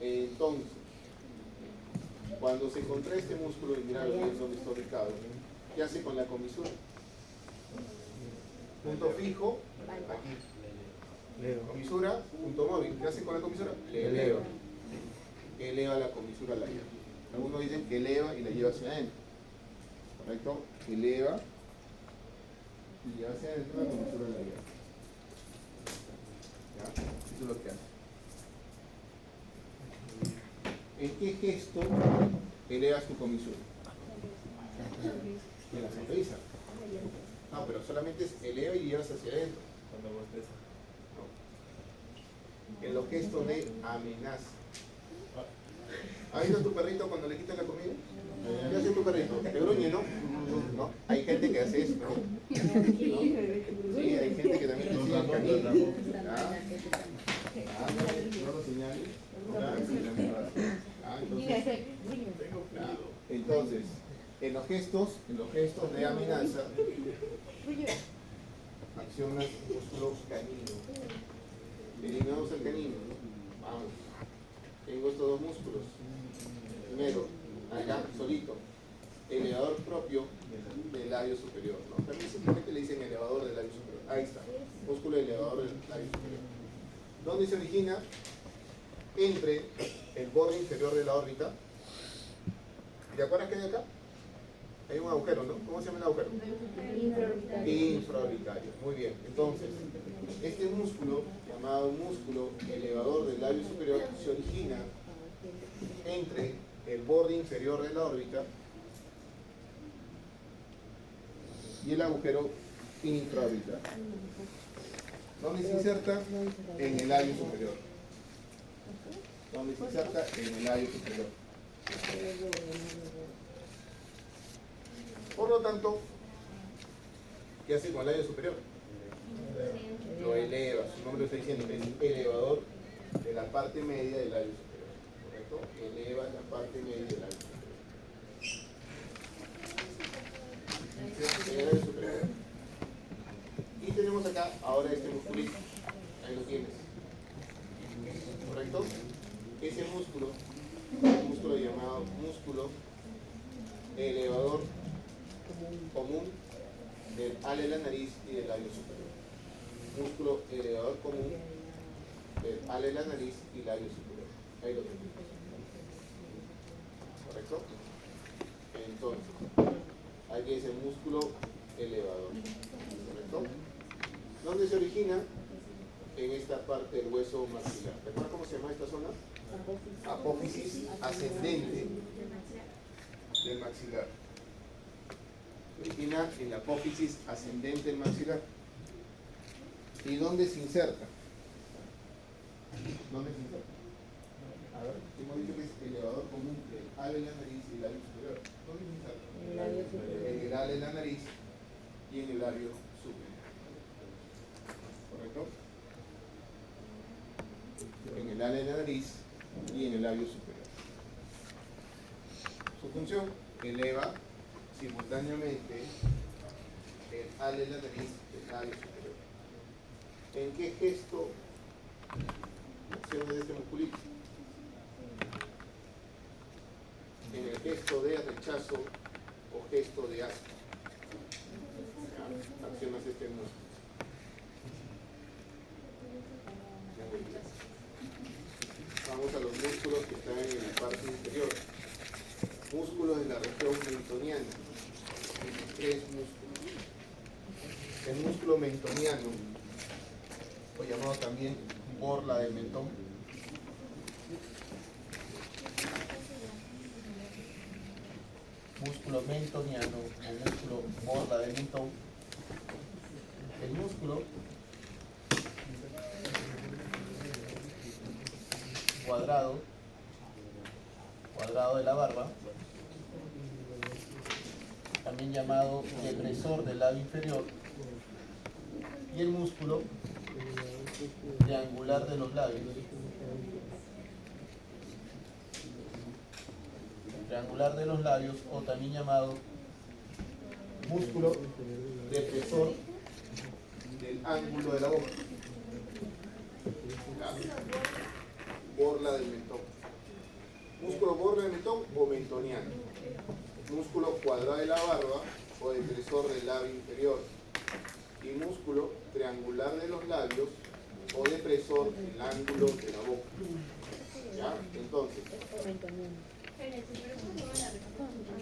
Entonces, cuando se contrae este músculo, y mira bien dónde está ubicado, ¿qué hace con la comisura? Punto fijo, aquí. Comisura, punto móvil. ¿Qué hace con la comisura? Le eleva. Eleva la comisura labial. Algunos dicen que eleva y la lleva hacia adentro. ¿Correcto? Eleva y lleva hacia adentro la comisura labial. ¿Ya? Eso es lo que hace. ¿En qué gesto elevas tu comisura? En la sonrisa. No, pero solamente es eleva y llevas hacia adentro. Cuando bosteza. No. En los gestos de amenaza. ¿Has visto a tu perrito cuando le quitan la comida? ¿Qué hace tu perrito? Te gruñe, ¿no? No. Hay gente que hace eso, ¿no? Sí, hay gente que también te sigue el camino. No lo señales. Entonces, en los gestos de amenaza, accionas el músculo canino. Eliminamos el canino. Vamos. Tengo estos dos músculos. Primero, acá, solito. Elevador propio del labio superior. ¿No? También simplemente le dicen elevador del labio superior. Ahí está. Músculo elevador del labio superior. ¿Dónde se origina? Entre el borde inferior de la órbita. ¿Te acuerdas que hay acá? Hay un agujero, ¿no? ¿Cómo se llama el agujero? Infraorbitario. Muy bien. Entonces, este músculo, llamado músculo elevador del labio superior, se origina entre el borde inferior de la órbita y el agujero intraorbital. ¿Dónde se inserta? En el labio superior. ¿Dónde se inserta? En el labio superior. Por lo tanto, ¿qué hace con el labio superior? Lo eleva, su nombre lo está diciendo, es elevador de la parte media del labio superior. ¿Correcto? Eleva la parte media del labio superior. Y tenemos acá ahora este musculito. Ahí lo tienes. ¿Correcto? Ese músculo, un músculo llamado músculo elevador común del ala de la nariz y del labio superior. Músculo elevador común del ala de la nariz y labio superior. Ahí lo tenemos. ¿Correcto? Entonces, aquí es el músculo elevador. ¿Correcto? ¿Dónde se origina? En esta parte del hueso maxilar. ¿Recuerdan cómo se llama esta zona? Apófisis ascendente del maxilar. Se origina en la apófisis ascendente del maxilar. ¿Y dónde se inserta? ¿Dónde se inserta? A ver, hemos dicho que es elevador común del ala de la nariz y el labio superior. ¿Dónde se inserta? En el ala de la nariz y en el labio superior. ¿Correcto? En el ala de la nariz y en el labio superior. Su función: eleva simultáneamente el ala de la nariz y el labio superior. ¿En qué gesto acciona este musculito? En el gesto de rechazo o gesto de asco. Accionas este músculo. Vamos a los músculos que están en la parte inferior. Músculos de la región mentoniana. 3 músculos. El músculo mentoniano, o llamado también borla del mentón. Músculo mentoniano o músculo borla del mentón. El músculo cuadrado de la barba, también llamado depresor del labio inferior, y el músculo triangular de los labios. Triangular de los labios, o también llamado músculo depresor del ángulo de la boca. Borla del mentón. Músculo borla del mentón o mentoniano. Músculo cuadrado de la barba o depresor del labio inferior. Y músculo triangular de los labios o depresor del ángulo de la boca. ¿Ya? Entonces,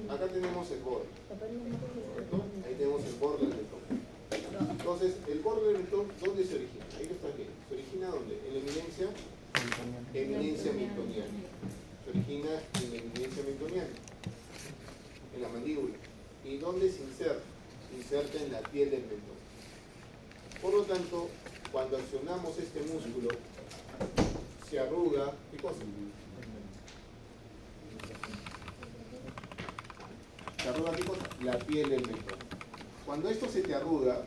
acá tenemos el borde. ¿Correcto? Ahí tenemos el borde del mentón. Entonces, el borde del mentón, ¿dónde se origina? Ahí está bien. ¿Se origina dónde? En la eminencia mentoniana. Se origina en la eminencia mentoniana, en la mandíbula. ¿Y dónde se inserta? Se inserta en la piel del mentón. Por lo tanto, cuando accionamos este músculo, se arruga, ¿qué cosa? ¿Se arruga qué cosa? La piel del mentón. Cuando esto se te arruga,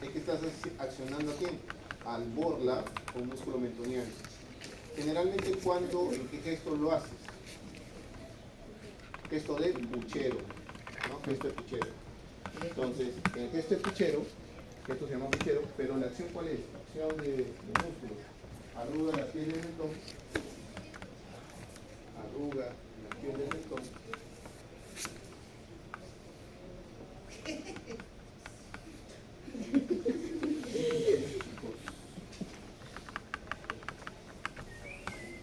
es que estás accionando ¿a quién? Al borla o músculo mentoniano. Generalmente, ¿en qué gesto lo haces? Gesto de puchero, ¿no? Gesto de puchero. Entonces, en el gesto de puchero, esto se llama puchero, pero la acción ¿cuál es? La acción de músculo. Arruga la piel del mentón. Arruga la piel del mentón.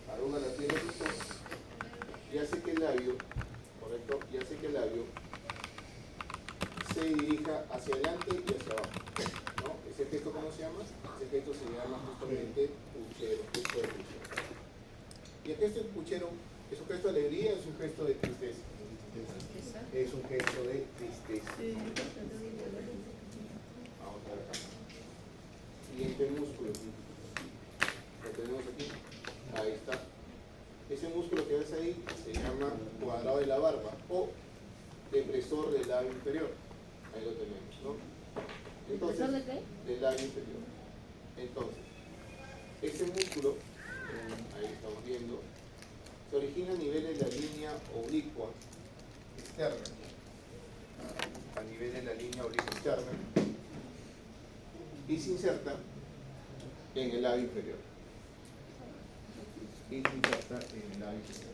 Arruga la piel del mentón y hace que el labio, ¿correcto? Y hace que el labio se dirija hacia adelante y hacia abajo, ¿no? ¿Ese gesto cómo se llama? Ese gesto se llama justamente puchero, gesto de puchero. ¿Y el gesto de puchero es un gesto de alegría o es un gesto de tristeza? Es un gesto de tristeza. Vamos a ver acá. Siguiente músculo. Lo tenemos aquí. Ahí está. Ese músculo que ves ahí se llama cuadrado de la barba o depresor del labio inferior. Ahí lo tenemos, ¿no? Entonces, ¿Depresor de qué? del labio inferior. Entonces, ese músculo, ahí estamos viendo, se origina a nivel de la línea oblicua externa. A nivel de la línea oblicua externa. Y se inserta en el labio inferior. Y se inserta en el labio inferior.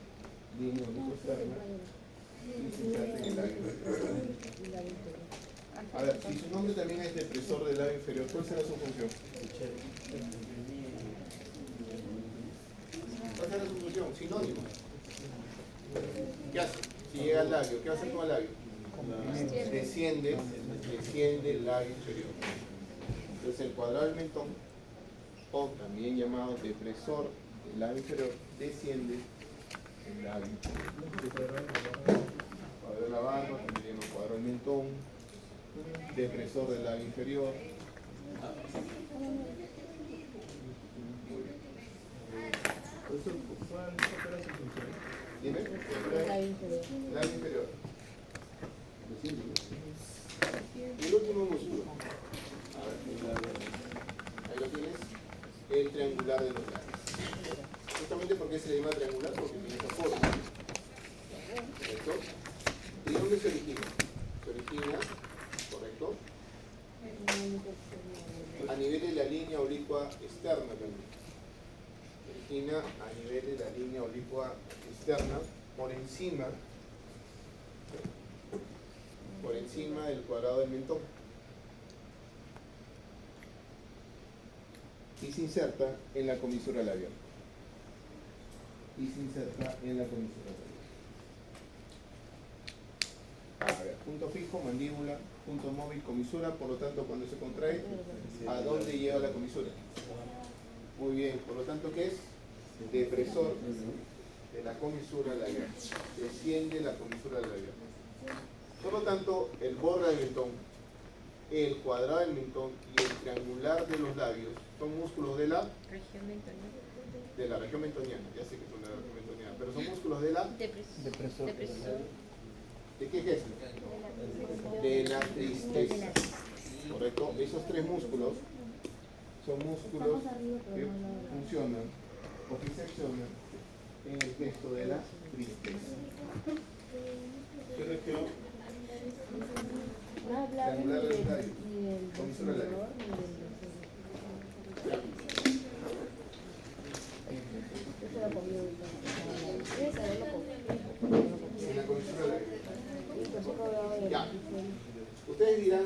Línea oblicua externa. Y se inserta en el labio inferior. A ver, si su nombre también es depresor del labio inferior, ¿cuál será su función? ¿Cuál será su función? Sinónimo. ¿Qué hace? Si llega al labio, ¿qué va a hacer con el labio? Desciende el labio inferior. Entonces el cuadrado del mentón, o también llamado depresor del labio inferior, desciende el labio inferior. Cuadro de la barba, también el cuadro del mentón, depresor del labio inferior. Dime. Labio inferior. Y el último músculo. A ver, ahí lo tienes. El triangular de los labios. Justamente porque se le llama triangular, porque tiene esa forma. ¿Correcto? ¿Y dónde se origina? Se origina, ¿correcto? A nivel de la línea oblicua externa también. Se origina a nivel de la línea oblicua externa, por encima del cuadrado del mentón. Y se inserta en la comisura labial. A ver, punto fijo, mandíbula, punto móvil, comisura, por lo tanto cuando se contrae, ¿a dónde lleva la comisura? Muy bien, por lo tanto, ¿qué es? Depresor de la comisura labial. Desciende la comisura labial. Por lo tanto, el borde del mentón, el cuadrado del mentón y el triangular de los labios son músculos de la región mentoniana. Ya sé que son de la región mentoniana, pero son músculos de la Depresor. ¿de qué gesto? De la tristeza. ¿Correcto? Esos tres músculos son músculos que funcionan o que se accionan en el gesto de la tristeza. ¿Qué región? Triangular de los labios. Comisura labial. Ya. En la comisura labial. Ya. Ustedes dirán,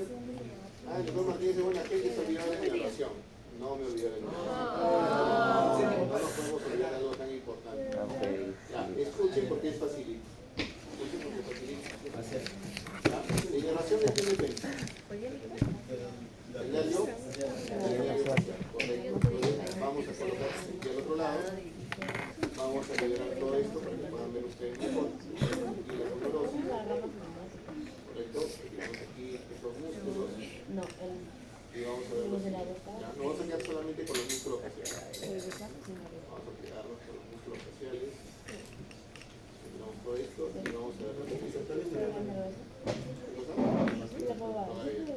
el doctor Martínez es buena gente, se olvidó de mi narración. No me olvidé de mi narración. No nos podemos olvidar algo tan importante. Ya, escuchen porque es facilito. Escuchen porque es facilito. Ya, mi narración es de repente. El nervio, correcto. Vamos a colocar aquí al otro lado. Vamos a liberar todo esto para que puedan ver ustedes mejor. Y la colorosis. Correcto. Tenemos aquí estos músculos. Y vamos a verlos. Ya, no vamos a quedar solamente con los músculos faciales. Vamos a quedarnos con los músculos faciales. Tenemos todo esto y vamos a ver lo que dice esta vez. ¿Qué cosa? Todavía.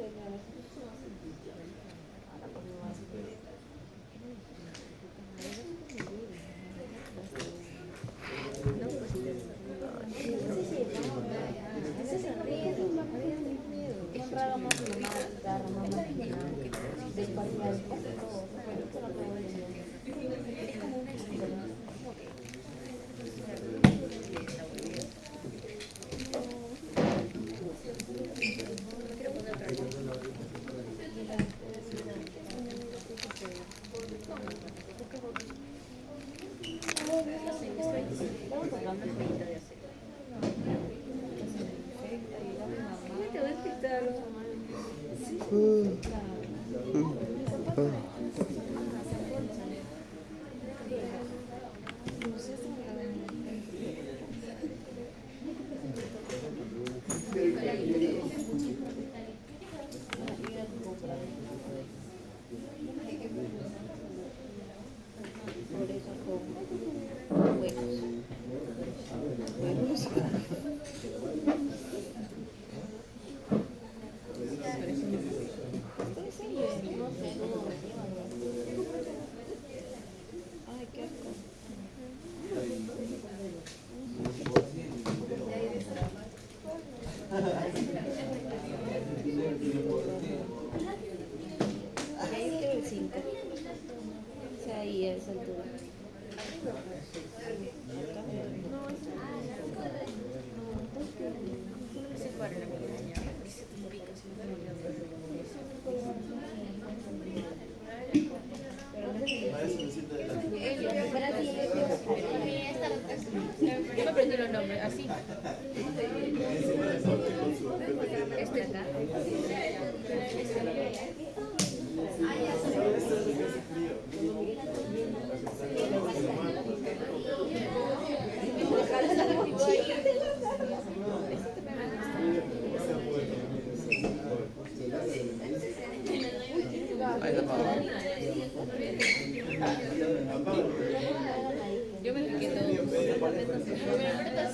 Yo me piqué todo.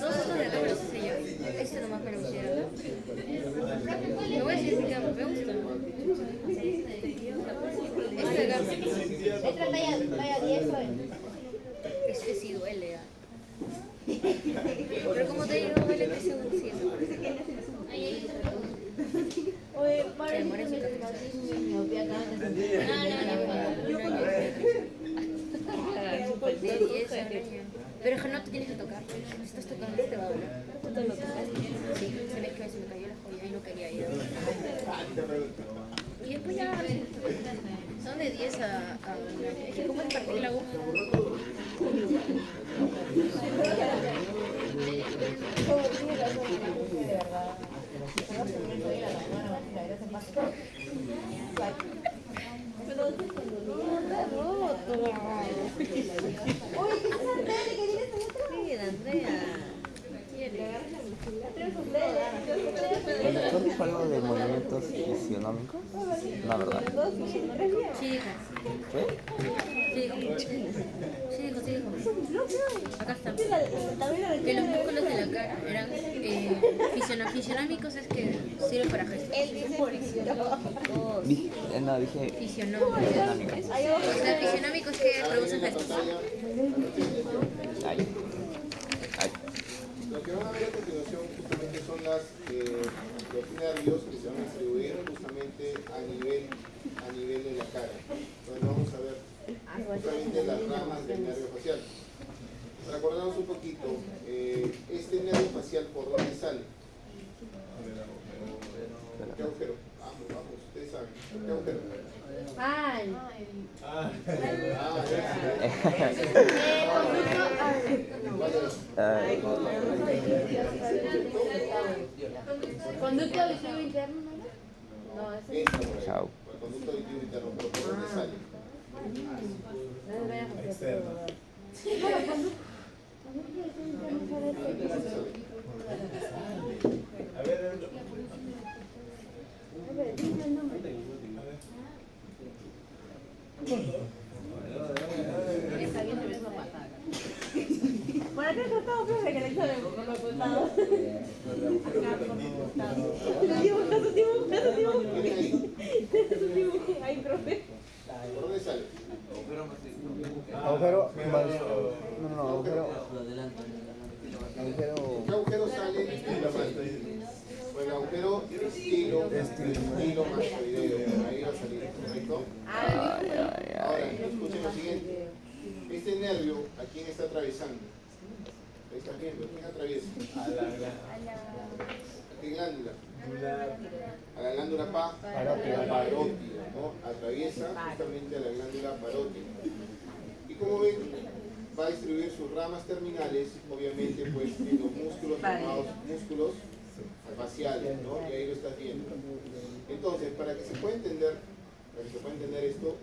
No, no sé yo. Esto nomás me lo pusieron. Me voy a decir que me gusta. Este de acá. ¿Esta talla 10 o Este sí duele. Pero como te digo, duele que se unciendo. Oye, parece que me así mi opia acá. Pero es que no te tienes que tocar. Si estás tocando, te va a doler. Sí, se me cayó la joya y no quería ir. Y después ya son de 10 a 1 año. Es que como es partir la aguja. ¿Esto fue algo de movimientos fisionómicos? La verdad. Sí, dijo. ¿Qué? Sí, dijo. Acá está. Que los músculos de la cara eran fisionómicos, es que sirven para gestos. No, dije Fisionómicos. O sea, fisionómicos que producen gestos. ay. Lo que van a ver a continuación justamente son los nervios que se van a distribuir justamente a nivel de la cara. Entonces vamos a ver justamente las ramas del nervio facial. Para acordarnos un poquito, este nervio facial, ¿por dónde sale? ¿Qué agujero? Vamos, ustedes saben. ¿Qué agujero? Ay. Conducto auditivo interno, ¿no? No, ese Esta por ahí. Chao. El conducto auditivo interno, ¿pero por dónde sale? A ver, por acá costado, profe, que le echan por los costados. Dibuja. Ahí, profe. ¿Por dónde sale? Agujero más. No, agujero. ¿Qué agujero sale? Pues el agujero estilo mastoideo. Ahí va a salir, ¿correcto? Ahora, escuchen lo siguiente. Este nervio, ¿a quién está atravesando? Ahí estás viendo, ¿quién atraviesa? ¿A qué glándula? A la glándula parótida, ¿no? Atraviesa justamente a la glándula parótida. Y como ven, va a distribuir sus ramas terminales, obviamente, pues en los músculos llamados músculos faciales, ¿no? Y ahí lo estás viendo. Entonces, para que se pueda entender esto,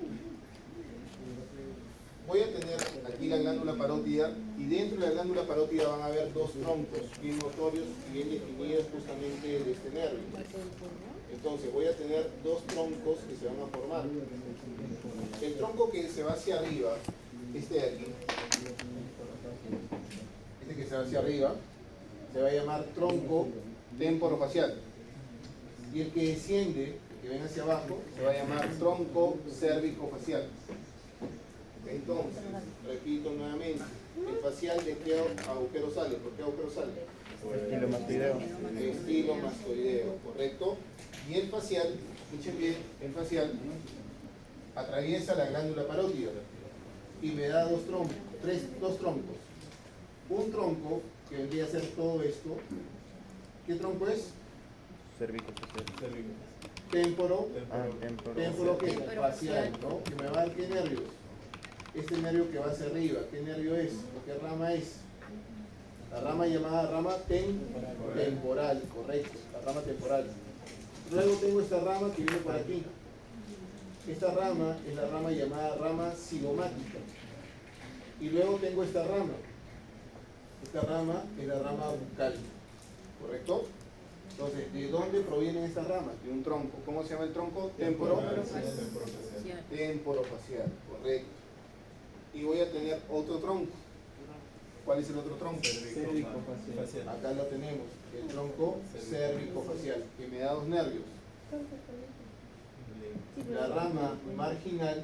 voy a tener aquí la glándula parótida y dentro de la glándula parótida van a haber dos troncos bien notorios y bien definidos justamente de este nervio. Entonces voy a tener dos troncos que se van a formar. El tronco que se va hacia arriba, este de aquí, este que se va hacia arriba, se va a llamar tronco temporofacial. Y el que desciende, el que ven hacia abajo, se va a llamar tronco cérvico-facial. Entonces, repito nuevamente, el facial de qué agujero sale, ¿por qué agujero sale? Estilo mastoideo. Estilo mastoideo, ¿correcto? Y el facial, escuchen bien, el facial atraviesa la glándula parótida y me da dos troncos. Un tronco que vendría a ser todo esto. ¿Qué tronco es? Cervico. Temporo. Temporo. Temporo que facial, ¿no? Que me va a dar qué nervios. Este nervio que va hacia arriba, ¿qué nervio es? ¿O qué rama es? La rama llamada rama temporal, correcto, la rama temporal. Luego tengo esta rama que viene por aquí. Esta rama es la rama llamada rama cigomática. Y luego tengo esta rama. Esta rama es la rama bucal, ¿correcto? Entonces, ¿de dónde provienen estas ramas? De un tronco. ¿Cómo se llama el tronco? Temporofacial. Temporofacial, correcto. Y voy a tener otro tronco. ¿Cuál es el otro tronco? Cervicofacial. Acá lo tenemos, el tronco cervicofacial, que me da dos nervios. La rama marginal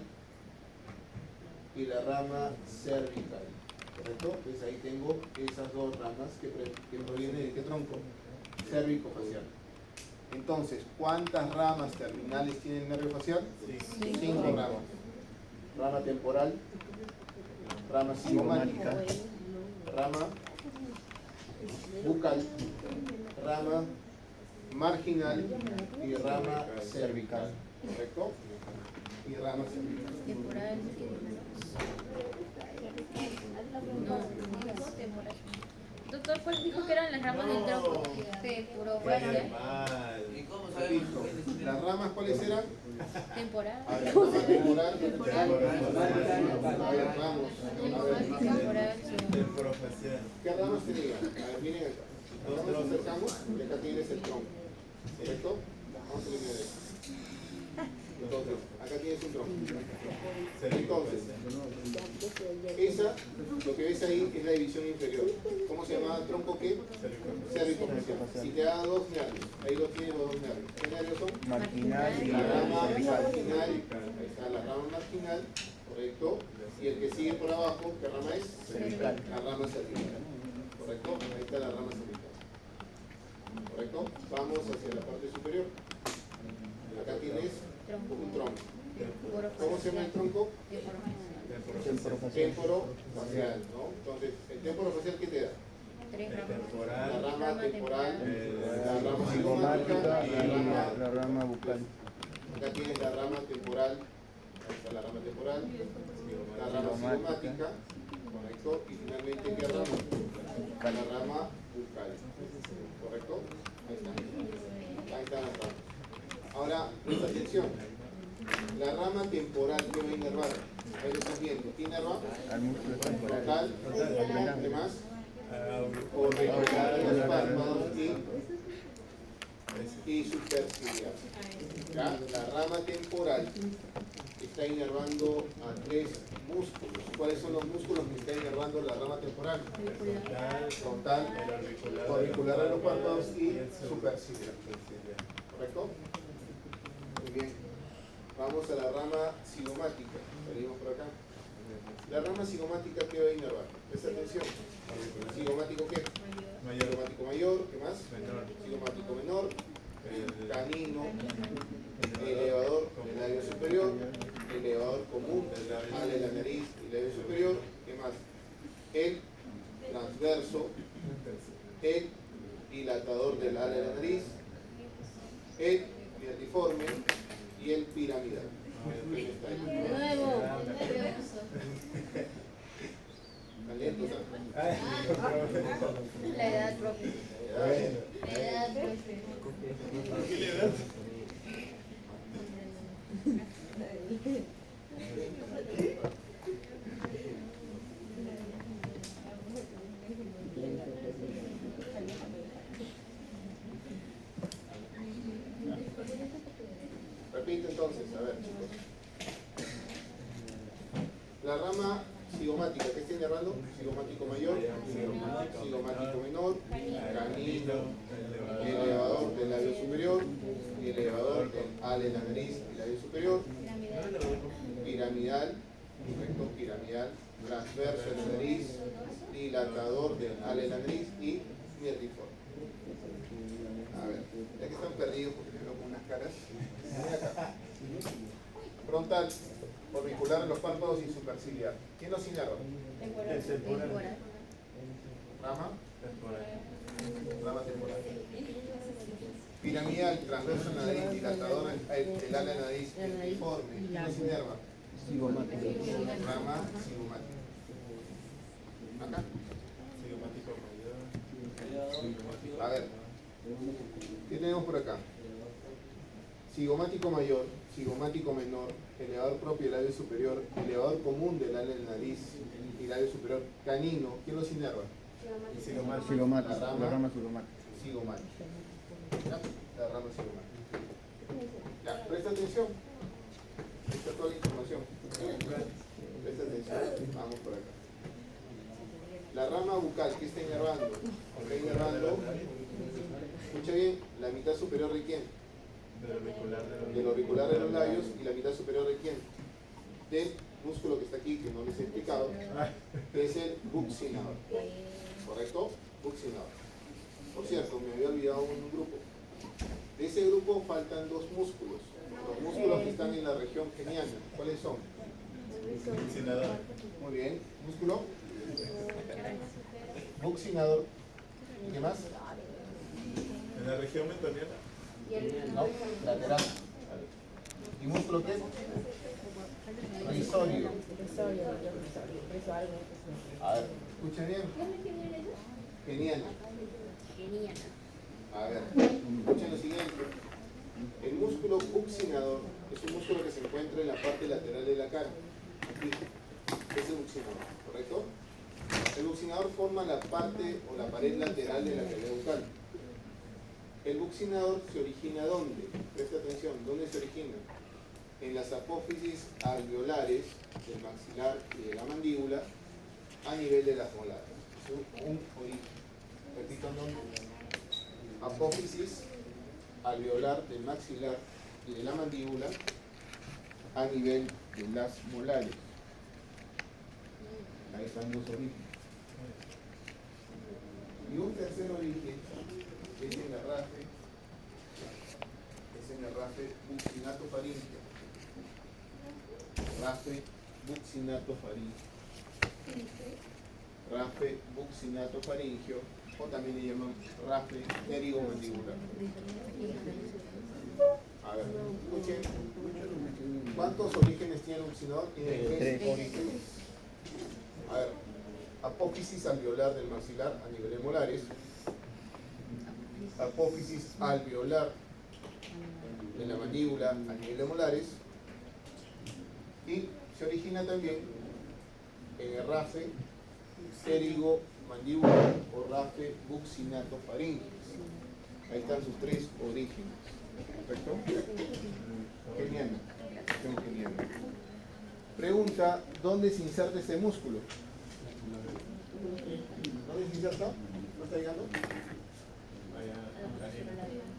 y la rama cervical. ¿Correcto? Pues ahí tengo esas dos ramas que provienen de qué tronco? Cervicofacial. Entonces, ¿cuántas ramas terminales tiene el nervio facial? 5 ramas. Rama temporal, rama cigomática, rama bucal, rama marginal y rama cervical. ¿Correcto? Y rama cervical. Temporal. No, temporal. Doctor, ¿cuál dijo que eran las ramas del tronco? Temporofacial. Mal. Repito, ¿las ramas cuáles eran? Temporal. A ver, rama temporal. A ver, vamos. A ver, Temporal. Temporofacial. ¿qué ramas tenía? A ver, miren acá. Acá nos acercamos y acá tienes el tronco. ¿Correcto? Vamos a eliminar esto. Entonces, acá tienes un tronco. Entonces, esa, lo que ves ahí es la división inferior. ¿Cómo se llama? ¿Tronco qué? Cervicofacial. Si te da dos nervios, ahí los tienes los dos nervios. ¿Qué nervios son? Marginal y La rama cervical. marginal, ahí está la rama marginal, correcto. Y el que sigue por abajo, ¿qué rama es? Cervical. La rama cervical, correcto. Ahí está la rama cervical, correcto. Vamos hacia la parte superior. Acá tienes un tronco. ¿Cómo se llama el tronco? Temporofacial, ¿no? Entonces, el temporofacial, ¿qué te da? Tres ramas. La Temporal. rama temporal, la rama Cigomática cigomática y y la rama bucal. acá tienes la rama temporal, ahí está la rama temporal, la rama cigomática, correcto, y finalmente ¿qué rama? La rama bucal, correcto, ahí están las ramas. Ahora, presta atención, la rama temporal que va a inervar, ahí lo estás viendo, ¿qué inerva? Al músculo temporal. Total, ¿qué más? Auricular, los párpados y superciliar. ¿Ya? La rama temporal está inervando a tres músculos. ¿Cuáles son los músculos que está inervando la rama temporal? Frontal, auricular de los párpados y superciliar. ¿Correcto? Muy bien. Vamos a la rama cigomática. Venimos por acá. La rama cigomática, ¿qué va a inervar? Presta atención. ¿Cigomático qué? Cigomático mayor, ¿qué más? Cigomático menor, canino, elevador del labio superior, elevador común, ale de la nariz y labio superior, ¿qué más? El transverso, el dilatador del ale de la nariz, el piratiforme y el piramidal. Está ahí. Nuevo. ¿Están lentos? La edad propia. La edad propia. Repito entonces, a ver chicos. La rama cigomática, ¿qué está inervando? Cigomático mayor, cigomático menor, canino, elevador del labio superior, elevador del ale de la nariz y labio superior, piramidal, correcto, piramidal, transverso de la nariz, dilatador del ale de la nariz y mierdiforme. A ver, ya que están perdidos porque me veo con unas caras, ven acá. Frontal, orbicular en los párpados y superciliar. ¿Quién los inerva? Temporal. Rama, rama temporal. Piramidal, transverso en la nariz, dilatador el ala de la nariz, mierdiforme. ¿Quién los inerva? Cigomática. Rama cigomática. Acá. A ver, ¿qué tenemos por acá? Cigomático mayor, cigomático menor, elevador propio del labio superior, elevador común del ala de la nariz y labio superior, canino. ¿Quién los inerva? Cigomática. La rama cigomática. Cigomática. ¿Ya? La rama cigomática. Ya, presta atención. Esta es toda la información. Presta atención. Vamos por acá. La rama bucal, ¿qué está inervando? Está inervando, escucha bien, la mitad superior de quién? Del auricular de los labios. ¿Y la mitad superior de quién? Del músculo que está aquí, que no les he explicado, que es el buccinador. ¿Correcto? Buccinador. Por cierto, me había olvidado un grupo. De ese grupo faltan dos músculos. Los músculos que están en la región geniana. ¿Cuáles son? Muy bien. ¿Músculo? Buccinador. ¿Y qué más? En la región mentoniana. No, lateral. ¿Y músculo qué es? Rizorio. A ver, escuchen bien. Geniana. A ver, escuchen lo siguiente. El músculo buccinador es un músculo que se encuentra en la parte lateral de la cara. Aquí. Es el buccinador, ¿correcto? El buccinador forma la parte o la pared lateral de la cavidad bucal. El buccinador se origina ¿dónde? Presta atención, ¿dónde se origina? En las apófisis alveolares del maxilar y de la mandíbula a nivel de las molares. Es un origen. Repito el nombre. Apófisis alveolar del maxilar y de la mandíbula a nivel de las molares. Ahí están dos orígenes. Y un tercer origen es en el rafe buccinatofaríngeo. Rafe buccinatofaríngeo. Rafe buccinatofaríngeo, o también le llaman rafe pterigomandibular. A ver, escuchen. ¿Cuántos orígenes tiene el buccinador? Tiene tres orígenes. A ver, apófisis alveolar del maxilar a nivel de molares, apófisis alveolar de la mandíbula a nivel de molares, y se origina también en el rafe pterigomandibular o rafe buccinatofaríngeo. Ahí están sus tres orígenes. ¿Correcto? Genial. Genial. Pregunta, ¿dónde se inserta este músculo? ¿Dónde se inserta? ¿No está llegando?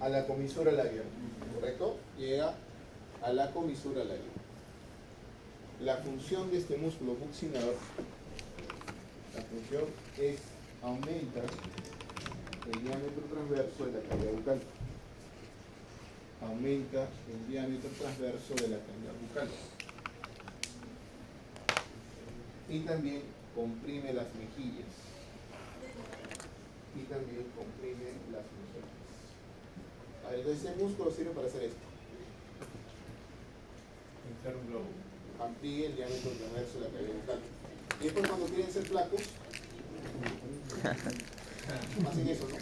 A la comisura labial. ¿Correcto? Llega a la comisura labial. La función de este músculo buccinador, la función es aumentar el diámetro transverso de la cavidad bucal. Aumenta el diámetro transverso de la cavidad bucal. Y también comprime las mejillas. Y también comprime las mejillas. A ver, entonces ese músculo sirve para hacer esto. Pintar un globo. Amplíe el diámetro transverso de la cavidad bucal. Y después cuando quieren ser flacos, hacen eso, ¿no?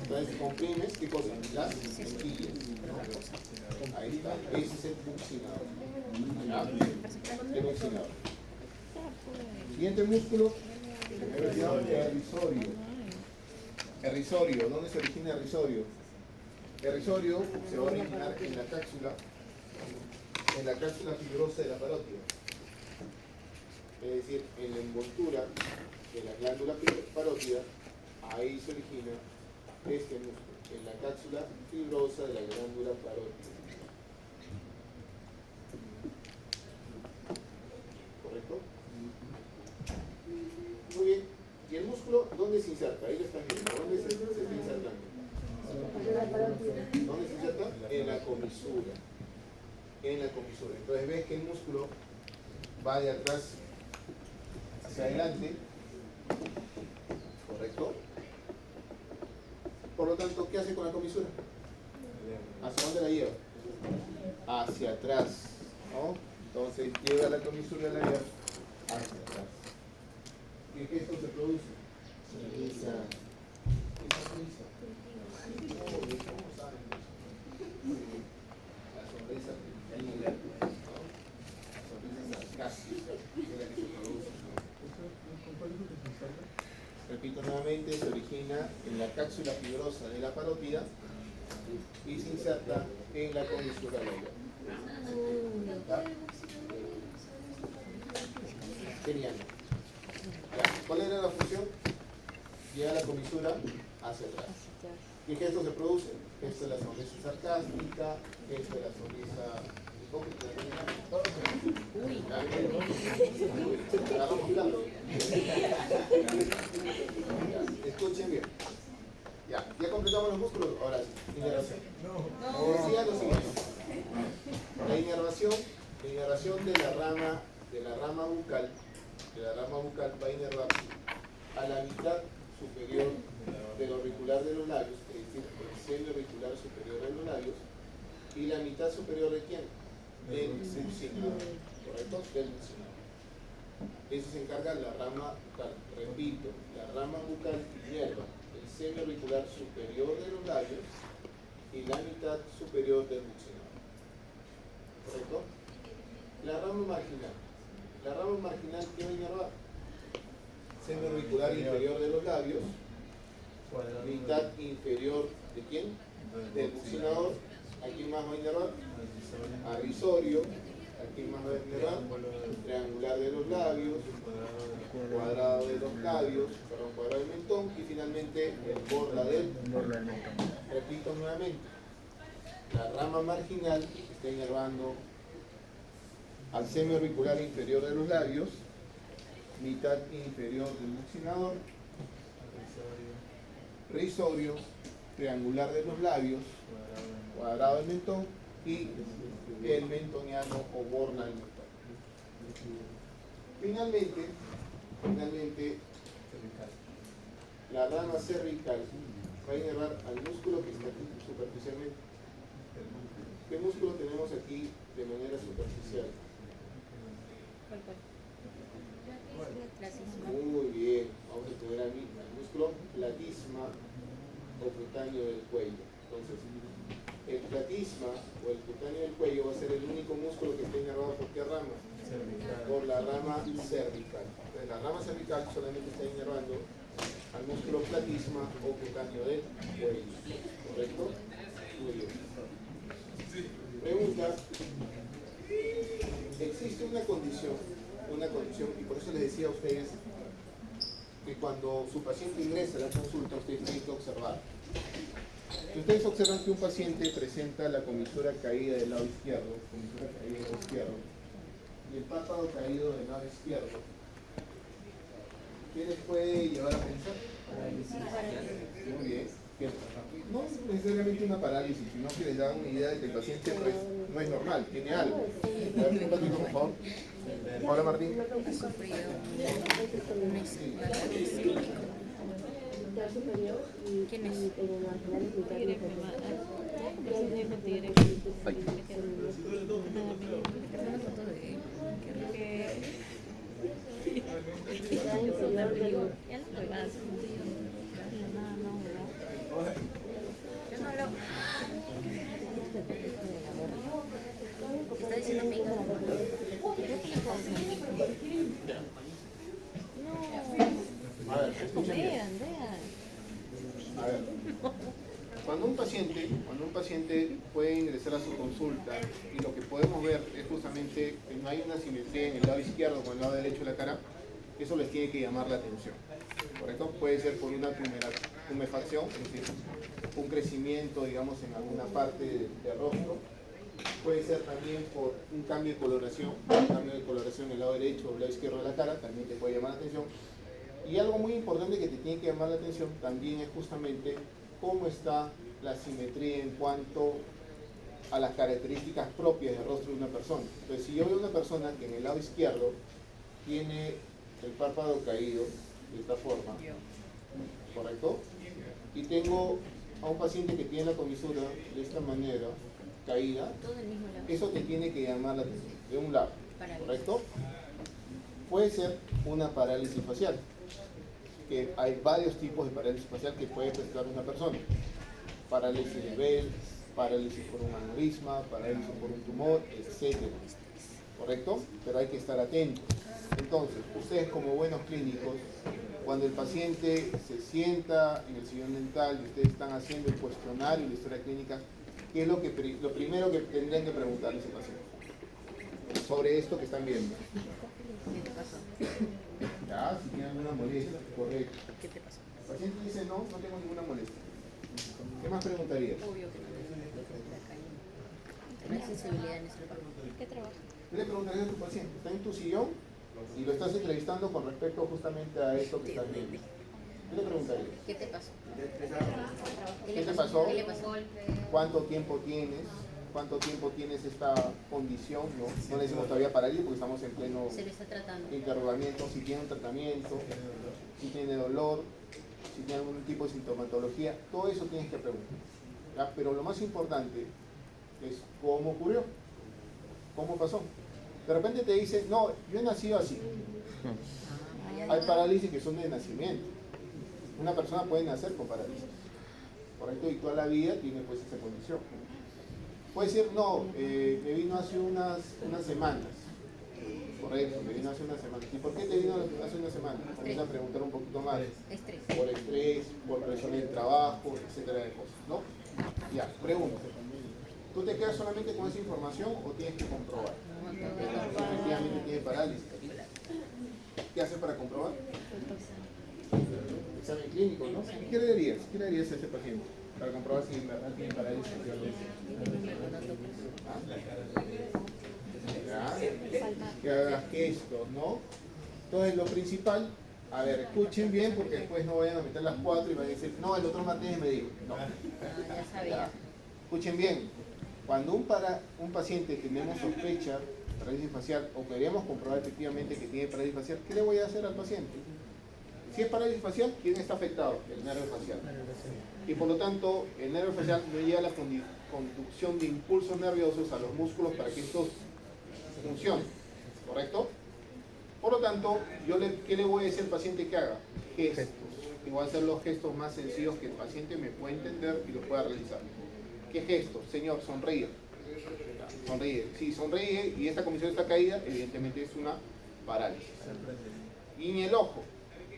Entonces comprimes, ¿qué cosa? Las mejillas. Ahí está. Ese es el buccinador. ¿Ya? El buccinador. Siguiente músculo, el rizorio. El rizorio, ¿dónde se origina el rizorio? El rizorio se va a originar en la cápsula fibrosa de la parótida. Es decir, en la envoltura de la glándula parótida, ahí se origina este músculo, en la cápsula fibrosa de la glándula parótida. ¿Correcto? Muy bien. ¿Y el músculo dónde se inserta? Ahí lo están viendo. ¿Dónde se está insertando? ¿Dónde se inserta? En la comisura. En la comisura. Entonces ves que el músculo va de atrás hacia adelante. ¿Correcto? Por lo tanto, ¿qué hace con la comisura? ¿Hacia dónde la lleva? Hacia atrás. ¿No? Entonces lleva la comisura de la llave hacia atrás. ¿Qué gesto se produce? Sonrisa. ¿Qué sonrisa? ¿Cómo saben eso? La sonrisa tranquila, ¿no? La sonrisa sarcástica, que es la que se produce, ¿no? Repito nuevamente, se origina en la cápsula fibrosa de la parótida y se inserta en la comisura labial. ¿Ya? Genial. Ya. ¿Cuál era la función? Llega la comisura hacia atrás. ¿Qué gesto se produce? Esto es la sonrisa sarcástica, esto es la sonrisa hipócrita. Escuchen bien. Ya completamos los músculos. Ahora sí, inervación. Decía lo siguiente. La inervación de la rama bucal, va a inervar a la mitad superior del auricular de los labios, es decir, el seno auricular superior de los labios, y la mitad superior de quién? Del bucinador, ¿correcto? Del bucinador. Eso se encarga la rama bucal. Repito, la rama bucal inerva el seno auricular superior de los labios y la mitad superior del bucinador, ¿correcto? La rama marginal. La rama marginal, ¿qué va a inervar? Seno auricular inferior de los labios, mitad inferior de quién? Del bucinador. ¿A quién más va a inervar? A risorio. ¿A quién más va a inervar? Triangular de los labios, cuadrado de los labios, cuadrado del mentón y finalmente el borla del mentón. Repito nuevamente. La rama marginal está inervando al seno auricular inferior de los labios, mitad inferior del bucinador, risorio, triangular de los labios, cuadrado del mentón y el mentoniano o borna del mentón. Finalmente, la rama cervical va a inervar al músculo que está aquí superficialmente. ¿Qué músculo tenemos aquí de manera superficial? Muy bien, vamos a tener al músculo platisma o cutáneo del cuello. Entonces, el platisma o el cutáneo del cuello va a ser el único músculo que está inervado por qué rama? Por la rama cervical. Entonces, la rama cervical solamente está inervando al músculo platisma o cutáneo del cuello. ¿Correcto? Muy bien. Pregunta. Existe una condición, y por eso les decía a ustedes que cuando su paciente ingresa a la consulta, ustedes tienen que observar. Si ustedes observan que un paciente presenta la comisura caída del lado izquierdo, y el párpado caído del lado izquierdo, ¿qué les puede llevar a pensar? Muy bien. No necesariamente una parálisis, sino que les da una idea de que el paciente no es normal, tiene algo. A ver, un ratito, por favor. Hola, Martín. Ha sufrido un espasmo. ¿Quién es? Una foto de él. Ya lo juegas. Yo no hablo. Está diciendo amiga. A ver, escuchen bien. A ver, cuando un paciente puede ingresar a su consulta y lo que podemos ver es justamente que no hay una simetría en el lado izquierdo con el lado derecho de la cara, eso les tiene que llamar la atención, ¿correcto? Puede ser por una tumefacción, es decir, un crecimiento, digamos, en alguna parte del rostro. Puede ser también por un cambio de coloración, en el lado derecho o el lado izquierdo de la cara, también te puede llamar la atención. Y algo muy importante que te tiene que llamar la atención también es justamente cómo está la simetría en cuanto a las características propias del rostro de una persona. Entonces, si yo veo una persona que en el lado izquierdo tiene el párpado caído de esta forma, ¿correcto? Y tengo a un paciente que tiene la comisura de esta manera, caída, eso te tiene que llamar la atención, de un lado, ¿correcto? Puede ser una parálisis facial, que hay varios tipos de parálisis facial que puede presentar una persona. Parálisis de Bell, parálisis por un aneurisma, parálisis por un tumor, etc. ¿Correcto? Pero hay que estar atentos. Entonces, ustedes como buenos clínicos, cuando el paciente se sienta en el sillón dental y ustedes están haciendo el cuestionario y la historia clínica, ¿Qué es lo primero que tendrían que preguntarle a ese paciente? Sobre esto que están viendo. ¿Qué te pasó? Ya, si tienen alguna molestia, correcto. ¿Qué te pasó? El paciente dice no, no tengo ninguna molestia. ¿Qué más preguntarías? Obvio que no hay sensibilidad en ese lugar. ¿Qué trabajo? ¿Qué le preguntarías a tu paciente? Está en tu sillón y lo estás entrevistando con respecto justamente a esto que estás viendo. ¿Qué le preguntarías? ¿Qué te pasó? ¿Qué te pasó? ¿Qué le pasó? ¿Cuánto tiempo tienes? ¿Cuánto tiempo tienes esta condición? No le decimos todavía parálisis porque estamos en pleno Se le está tratando. interrogamiento, si tiene un tratamiento, si tiene dolor, si tiene algún tipo de sintomatología, todo eso tienes que preguntar. ¿Ya? Pero lo más importante es cómo ocurrió, cómo pasó. De repente te dicen, no, yo he nacido así. Hay parálisis que son de nacimiento. Una persona puede nacer con parálisis, ¿correcto? Y toda la vida tiene pues esa condición. Puede decir, no, me vino hace unas semanas. Correcto, me vino hace unas semanas. ¿Y por qué te vino hace unas semanas? Vamos a preguntar un poquito más. Estrés. Por estrés, por presión en el trabajo, etcétera de cosas, ¿no? Ya, pregunta. ¿Tú te quedas solamente con esa información o tienes que comprobar? Efectivamente tiene parálisis. ¿Qué haces para comprobar? Examen clínico, ¿no? ¿Qué le dirías? ¿Qué le dirías a ese paciente para comprobar si en verdad tiene parálisis? ¿Ah? Que hagas gestos, ¿no? Entonces lo principal, a ver, escuchen bien porque después no vayan a meter las 4 y van a decir, no, el otro martes me dijo. No. Ya sabía. Escuchen bien, cuando un paciente tenemos sospecha de parálisis facial o queremos comprobar efectivamente que tiene parálisis facial, ¿qué le voy a hacer al paciente? Si es parálisis facial, ¿quién está afectado? El nervio facial. Y por lo tanto, el nervio facial no llega a la conducción de impulsos nerviosos a los músculos para que estos funcionen, ¿correcto? Por lo tanto, ¿qué le voy a decir al paciente que haga? Gestos. Y voy a hacer los gestos más sencillos que el paciente me pueda entender y los pueda realizar. ¿Qué gestos? Señor, sonríe. Sonríe. Si sonríe y esta comisión está caída, evidentemente es una parálisis. Guiñe el ojo.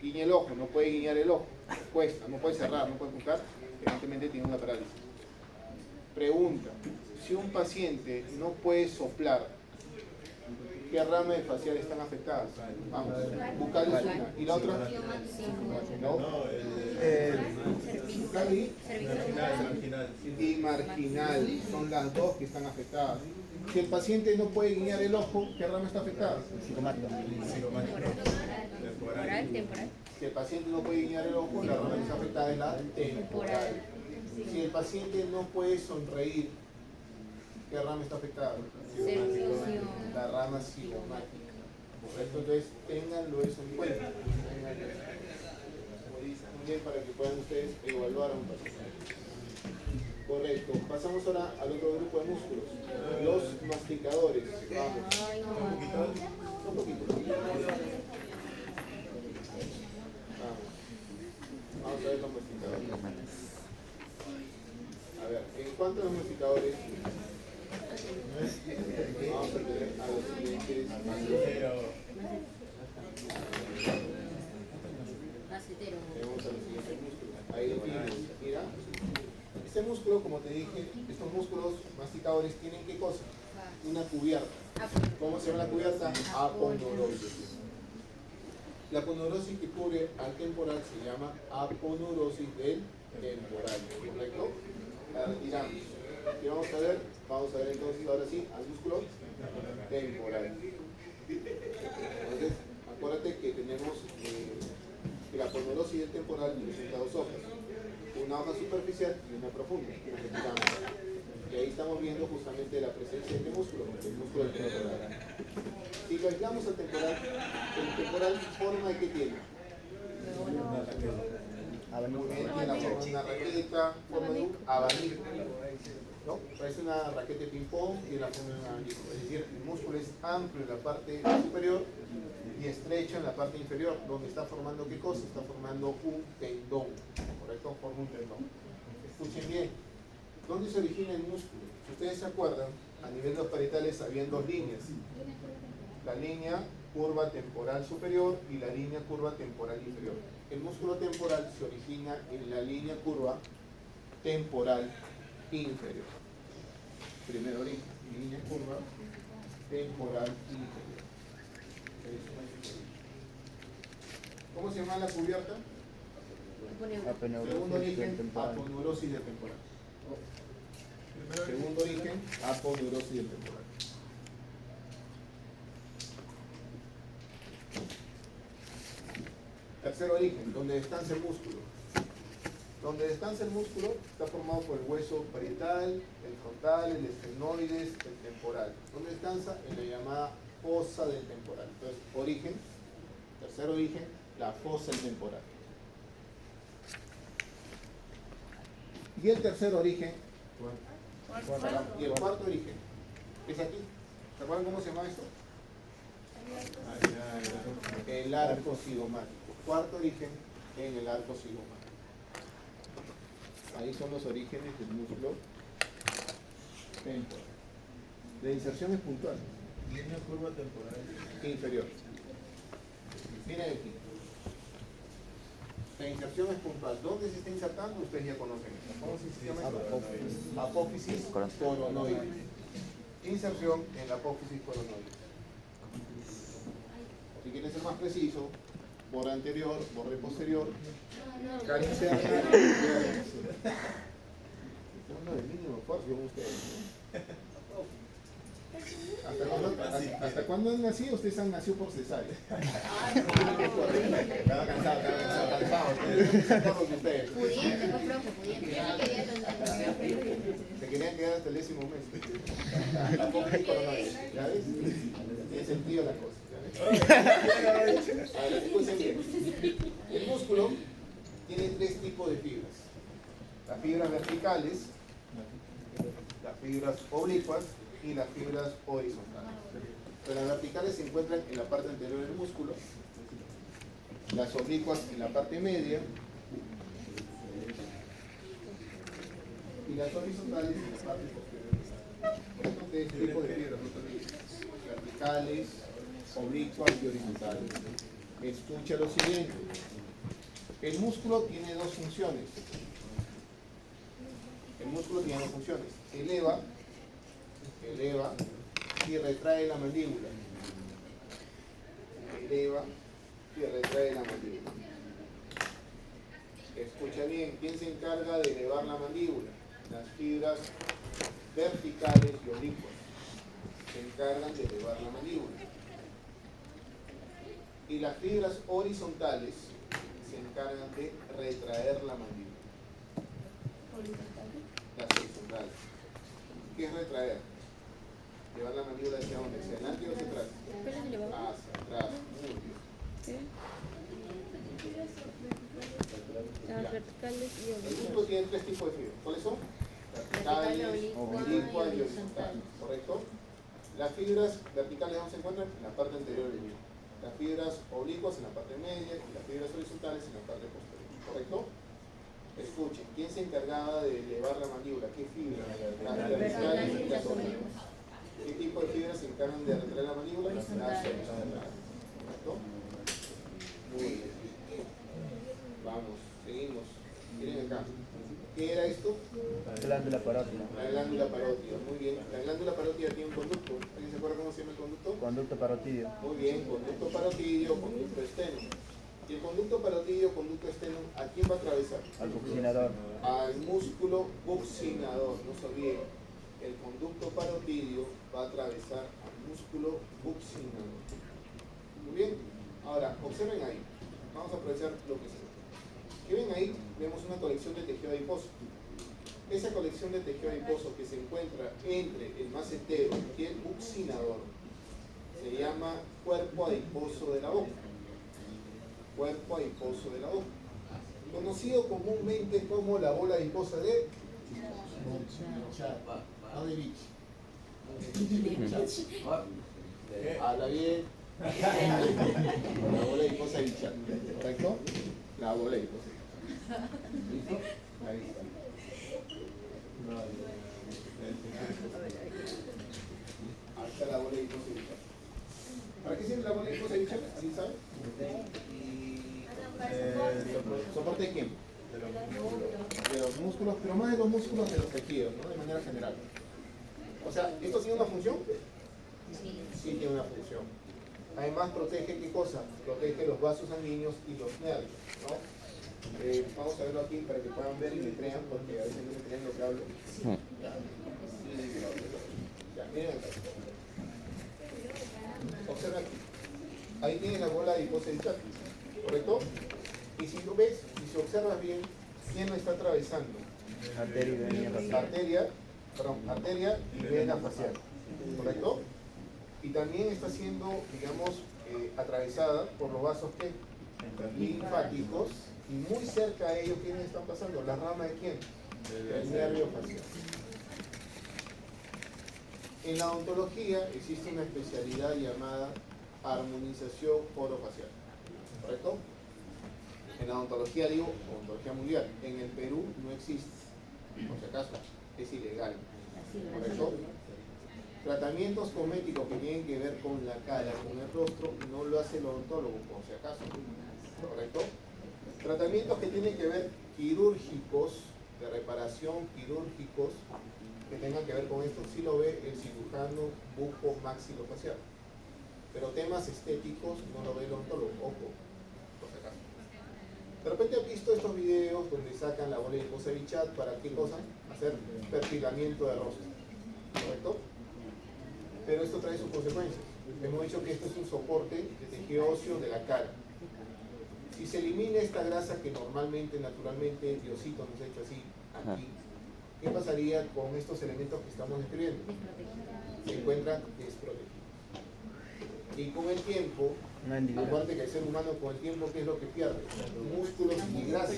Guiñe el ojo. No puede guiñar el ojo. Cuesta. No puede cerrar, no puede buscar. Evidentemente tiene una parálisis. Pregunta. Si un paciente no puede soplar, ¿qué ramas faciales están afectadas? Vamos. Bucal es una. ¿Y la otra? No. Bucal y marginal. Son las dos que están afectadas. Si el paciente no puede guiñar el ojo, ¿qué rama está afectada? Temporal, temporal. Si el paciente no puede guiñar el ojo, la rama que está afectada es la temporal. Si el paciente no puede sonreír, ¿qué rama está afectada? La rama cigomática. ¿Correcto? Entonces, ténganlo eso en cuenta. Muy bien, para que puedan ustedes evaluar a un paciente. Correcto. Pasamos ahora al otro grupo de músculos. Los masticadores. Vamos. Un poquito. Vamos a ver los masticadores. A ver, en cuanto a los masticadores, vamos a tener a los siguientes tenemos a los siguientes músculos. Ahí lo tienes. Mira. Este músculo, como te dije, estos músculos masticadores tienen ¿qué cosa? Una cubierta. ¿Cómo se llama la cubierta? Aponeurosis. La aponeurosis que cubre al temporal se llama aponeurosis del temporal, ¿correcto? La retiramos. ¿Qué vamos a ver? Vamos a ver entonces ahora sí al músculo temporal. Entonces, acuérdate que tenemos que la aponeurosis del temporal presenta dos hojas. Una hoja superficial y una profunda. Y ahí estamos viendo justamente la presencia de este músculo, el músculo del temporal. Si lo aislamos al temporal, el temporal forma de qué tiene. Muy bien, tiene la forma de una raqueta, forma de un abanico. ¿No? Parece una raqueta de ping-pong y la forma de un abanico. Es decir, el músculo es amplio en la parte superior y estrecho en la parte inferior, donde está formando ¿qué cosa? Está formando un tendón, ¿correcto? Forma un tendón. Escuchen bien, ¿dónde se origina el músculo? Si ustedes se acuerdan, a nivel de los parietales habían dos líneas. La línea curva temporal superior y la línea curva temporal inferior. El músculo temporal se origina en la línea curva temporal inferior. primer origen, línea curva, temporal y inferior. ¿Cómo se llama la cubierta? Segundo origen, aponeurosis del temporal. Segundo origen, aponeurosis del temporal. Tercer origen, donde descansa el músculo. Donde descansa el músculo está formado por el hueso parietal, el frontal, el estenoides, el temporal. ¿Dónde descansa? En la llamada fosa del temporal. Entonces, origen, tercer origen, la fosa del temporal. Y el tercer origen, y el cuarto origen, es aquí. ¿Se acuerdan cómo se llama esto? El arco cigomático. Cuarto origen en el arco cigomático. Ahí son los orígenes del músculo temporal. La inserción es puntual. Línea curva temporal. Inferior. Miren aquí. La inserción es puntual. ¿Dónde se está insertando? Ustedes ya conocen. ¿Cómo se llama esto? Apófisis coronoide. Inserción en la apófisis coronoide. Si quieren ser más preciso, borde anterior, borde posterior, caricia anal. Uno de mínimo esfuerzo con ustedes. ¿Hasta cuándo han nacido? Ustedes han nacido por cesárea. Estaba cansado. Pudiente, pues profe, pudiente. Se querían quedar hasta el 10º mes. La apófisis coronoide. ¿Ya ves? Tiene sentido la cosa. Ahora, escuchen bien. El músculo tiene tres tipos de fibras. Las fibras verticales, las fibras oblicuas y las fibras horizontales. Pero las verticales se encuentran en la parte anterior del músculo, las oblicuas en la parte media y las horizontales en la parte posterior. Por estos tres tipos de fibras, verticales, oblicuas y horizontales. Escucha lo siguiente. El músculo tiene dos funciones. El músculo tiene dos funciones. Eleva y retrae la mandíbula. Eleva y retrae la mandíbula. Escucha bien, ¿quién se encarga de elevar la mandíbula? Las fibras verticales y oblicuas se encargan de elevar la mandíbula. Y las fibras horizontales se encargan de retraer la mandíbula. Las horizontales. ¿Qué es retraer? Llevar la mandíbula hacia dónde, hacia adelante o hacia atrás. Hacia atrás. Muy bien. Las verticales y El oblicuas. músculo tiene tres tipos de fibras. ¿Cuáles son? Verticales, oblicuas y horizontales. ¿Correcto? Las fibras verticales, ¿dónde se encuentran? En la parte anterior del músculo. Las fibras oblicuas en la parte media y las fibras horizontales en la parte posterior. ¿Correcto? Escuchen, ¿quién se encargaba de elevar la mandíbula? ¿Qué fibras? Las verticales y las oblicuas. ¿Qué tipo de fibras se encargan de retraer la mandíbula? Las horizontales. ¿Correcto? Muy bien. Vamos, seguimos. Miren acá. ¿Qué era esto? Glándula parótida. La glándula parótida. Muy bien. La glándula parótida tiene un conducto. ¿Alguien se acuerda cómo se llama el conducto? Conducto parotidio. Muy bien, conducto parotidio, conducto externo. Y el conducto parotidio, conducto externo, ¿a quién va a atravesar? Al buccinador. Al músculo buccinador. No se olviden, el conducto parotidio va a atravesar al músculo buccinador. Muy bien. Ahora, observen ahí. Vamos a aprovechar lo que se ve. ¿Qué ven ahí? Vemos una colección de tejido adiposo. Esa colección de tejido adiposo que se encuentra entre el macetero y el buccinador se llama cuerpo adiposo de la boca. Cuerpo adiposo de la boca. Conocido comúnmente como la bola adiposa de Bichat. No de Bichat. Habla bien. La bola adiposa de Bichat. ¿Correcto? La bola adiposa. ¿Listo? Ahí está. Ahí está la bola adiposa de Bichat. ¿Para qué sirve la bola adiposa de Bichat? ¿Alguien sabe? ¿Soporte de quién? De los músculos, pero más de los músculos de los tejidos, ¿no? De manera general. O sea, ¿esto tiene una función? Sí tiene una función. Además protege, ¿qué cosa? Protege los vasos sanguíneos y los nervios, ¿no? Vamos a verlo aquí para que puedan ver y me crean, porque a veces no me creen lo que hablo. Ya, miren acá. Observa aquí. Ahí tienes la bola adiposa digital, ¿correcto? Y si lo ves, si observas bien, ¿quién lo está atravesando? Arteria y vena facial. Arteria y vena facial, ¿correcto? Y también está siendo, digamos, atravesada por los vasos ¿qué? Linfáticos, y muy cerca a ellos, ¿quiénes están pasando? ¿La rama de quién? Del nervio facial. En la odontología existe una especialidad llamada armonización orofacial, ¿correcto? En la odontología, digo, odontología mundial, en el Perú no existe, por si acaso, es ilegal, ¿correcto? Tratamientos cosméticos que tienen que ver con la cara, con el rostro, no lo hace el odontólogo, por si acaso, ¿correcto? Tratamientos que tienen que ver quirúrgicos, de reparación quirúrgicos, que tengan que ver con esto, sí lo ve el cirujano buco maxilofacial. Pero temas estéticos no lo ve el odontólogo, ojo, por si acaso. De repente han visto estos videos donde sacan la bola adiposa de Bichat, ¿para qué cosa? Hacer perfilamiento de rostro, ¿correcto? Pero esto trae sus consecuencias. Hemos dicho que esto es un soporte de tejido óseo de la cara. Si se elimina esta grasa que normalmente, naturalmente, Diosito nos ha hecho así, aquí, ¿qué pasaría con estos elementos que estamos describiendo? Se encuentran desprotegidos. Y con el tiempo, aparte que el ser humano con el tiempo, ¿qué es lo que pierde? Músculos y grasa.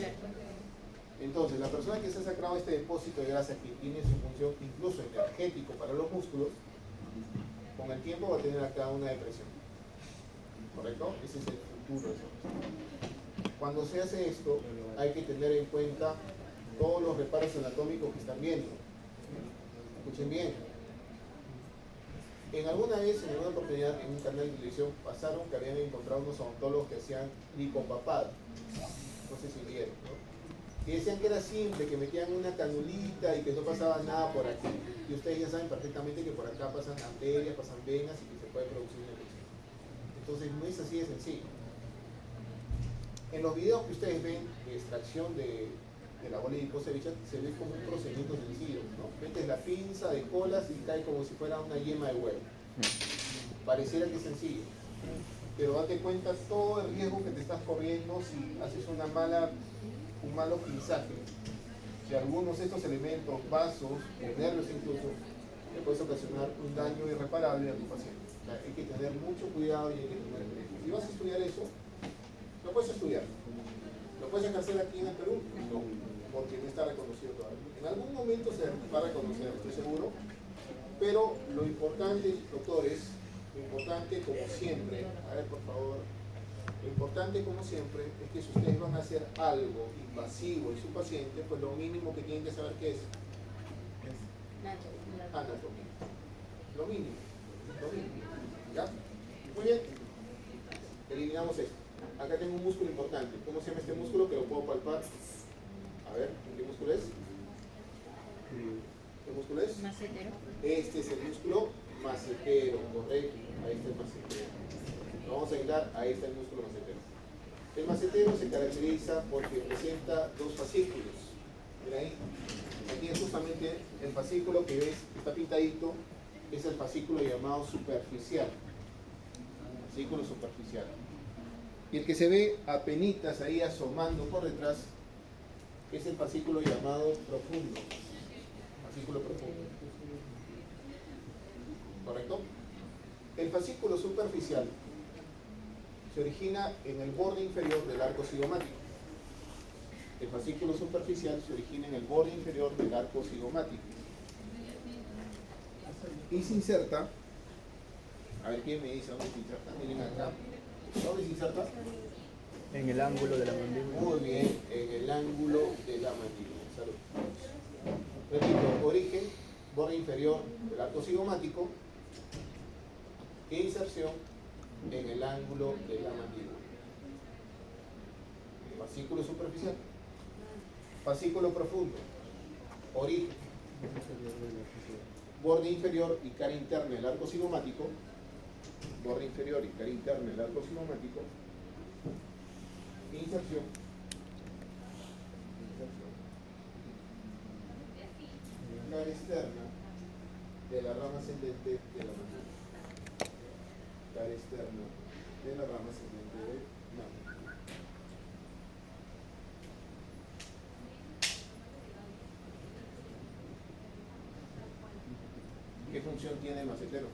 Entonces, la persona que se ha sacado este depósito de grasa que tiene su función incluso energético para los músculos, con el tiempo va a tener acá una depresión. ¿Correcto? Ese es el futuro de eso. Cuando se hace esto, hay que tener en cuenta todos los reparos anatómicos que están viendo. Escuchen bien. En alguna vez, en alguna oportunidad, en un canal de televisión, pasaron que habían encontrado unos odontólogos que hacían lipopapado. No sé si vieron, ¿no? Y decían que era simple, que metían una canulita y que no pasaba nada por aquí. Y ustedes ya saben perfectamente que por acá pasan arterias, pasan venas y que se puede producir una infección. Entonces no es así de sencillo. En los videos que ustedes ven de extracción de la bola adiposa de Bichat, se ve como un procedimiento sencillo, ¿no? Metes la pinza de colas y cae como si fuera una yema de huevo. Pareciera que es sencillo, pero date cuenta todo el riesgo que te estás corriendo si haces un malo pinzaje. Si algunos de estos elementos, vasos o nervios incluso, le puedes ocasionar un daño irreparable a tu paciente. O sea, hay que tener mucho cuidado y hay que tener riesgo. Si vas a estudiar eso, lo puedes estudiar. ¿Lo puedes ejercer aquí en el Perú? No, porque no está reconocido todavía. En algún momento se va a reconocer, estoy seguro, pero lo importante, doctores, lo importante como siempre, a ver por favor, lo importante como siempre es que si ustedes van a hacer algo invasivo en su paciente, pues lo mínimo que tienen que saber qué es anatomía. Lo mínimo, ¿ya? Muy bien, eliminamos esto. Acá tengo un músculo importante. ¿Cómo se llama este músculo que lo puedo palpar? A ver, ¿qué músculo es? ¿Qué músculo es? Macetero. Este es el músculo macetero, correcto. Ahí está el macetero. Lo vamos a ayudar, ahí está el músculo macetero. El macetero se caracteriza porque presenta dos fascículos. Mira ahí. Aquí es justamente el fascículo que ves, que está pintadito, es el fascículo llamado superficial. Fascículo superficial. Y el que se ve apenitas ahí asomando por detrás es el fascículo llamado profundo. Fascículo profundo. ¿Correcto? El fascículo superficial se origina en el borde inferior del arco cigomático. El fascículo superficial se origina en el borde inferior del arco cigomático. Y se inserta, a ver quién me dice dónde se inserta, miren acá. ¿Dónde se inserta? En el ángulo de la mandíbula. Muy bien, en el ángulo de la mandíbula. Salud. Repito, origen, borde inferior del arco cigomático e inserción en el ángulo de la mandíbula. Fascículo superficial. Fascículo profundo. Origen. borde inferior y cara interna del arco cigomático, borde inferior y cara interna del arco cigomático, inserción, cara externa de la rama ascendente de la mandíbula, cara externa de la rama ascendente de la mandíbula. ¿Qué función tiene el macetero?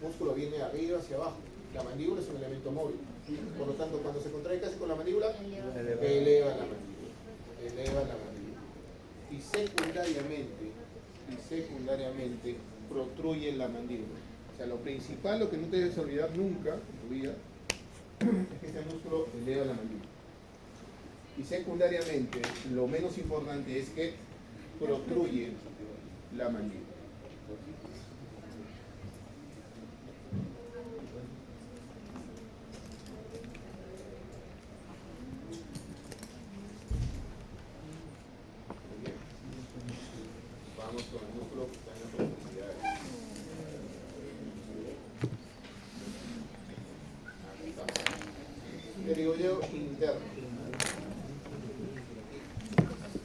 El músculo viene de arriba hacia abajo. La mandíbula es un elemento móvil. Por lo tanto, cuando se contrae casi con la mandíbula, eleva la mandíbula. Eleva la mandíbula. Y secundariamente protruye la mandíbula. O sea, lo principal, lo que no te debes olvidar nunca en tu vida, es que este músculo eleva la mandíbula. Y secundariamente, lo menos importante es que protruye la mandíbula. Muy bien. Vamos con el músculo que está en la profundidad. Aquí está. Pterigoideo interno.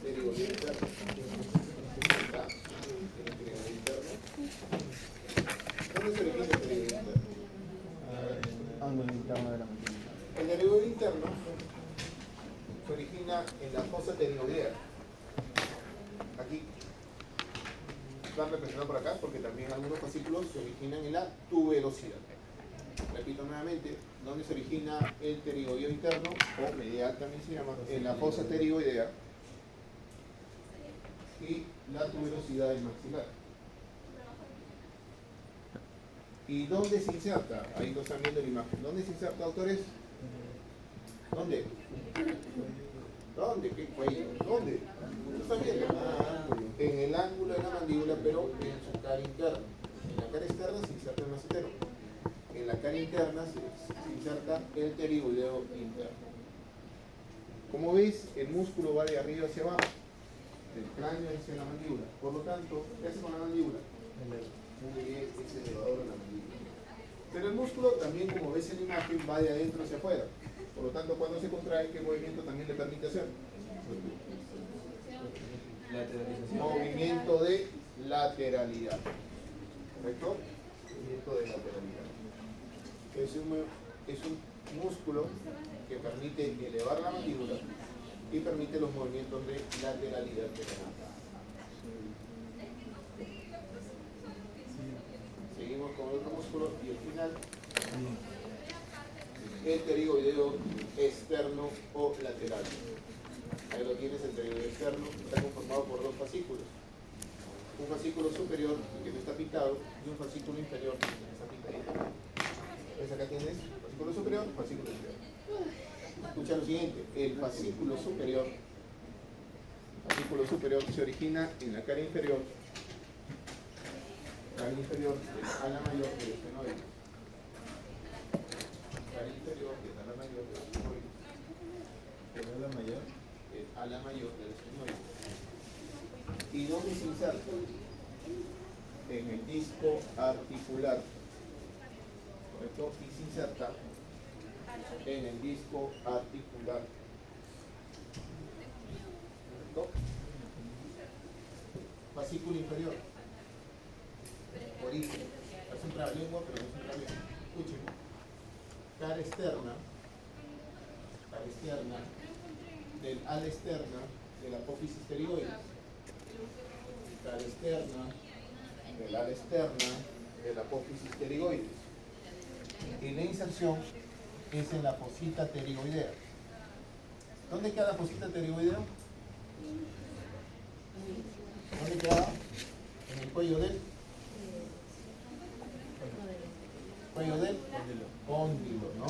Pterigoideo interno. Está. Tiene pterigoideo interno. ¿Dónde se origina el pterigoideo interno? Ángulo interno de la mandíbula. El pterigoideo interno se origina en la fosa pterigoidea. Aquí están representados por acá porque también algunos fascículos se originan en la tuberosidad. Repito nuevamente, ¿dónde se origina el pterigoideo interno? O medial también se llama, en la fosa pterigoidea y la tuberosidad del maxilar. ¿Y dónde se inserta? Ahí lo están viendo en la imagen. ¿Dónde se inserta, autores? ¿Dónde? ¿Dónde? ¿Qué cuello? ¿Dónde? ¿Lo están viendo? En el ángulo de la mandíbula, pero en su cara interna. En la cara externa se inserta el macetero. En la cara interna se inserta el pterigoideo interno. Como veis, el músculo va de arriba hacia abajo, del cráneo hacia la mandíbula. Por lo tanto, ¿qué hace con la mandíbula? Muy bien, es elevador de la mandíbula. Pero el músculo también, como ves en la imagen, va de adentro hacia afuera. Por lo tanto, cuando se contrae, ¿qué movimiento también le permite hacer? Movimiento de lateralidad. ¿Correcto? Movimiento de lateralidad. Es un músculo que permite elevar la mandíbula y permite los movimientos de lateralidad de la mandíbula. Seguimos con otro músculo y al final el pterigoideo externo o lateral. Ahí lo tienes, el pterigoideo externo está conformado por dos fascículos. Un fascículo superior que no está pintado y un fascículo inferior que no está pintadito. ¿Ves? Acá tienes fascículo superior, fascículo inferior. Escucha lo siguiente, el fascículo superior se origina en la cara inferior del ala mayor del esfenoide. Cara inferior del ala mayor del esfenoide. ¿El ala mayor? El ala mayor del esfenoide. ¿Y dónde se inserta? En el disco articular. ¿Correcto? Y se inserta en el disco articular. ¿Correcto? Fascículo inferior. Origen. Es un trabalengua, pero no es un trabalengua. Escuchen. Cara externa del ala externa de la apófisis pterigoides. Cara externa del ala externa de la apófisis pterigoides. Y la inserción es en la fosita pterigoidea. ¿Dónde queda la fosita pterigoidea? ¿Dónde queda? En el cuello del cóndilo, ¿no?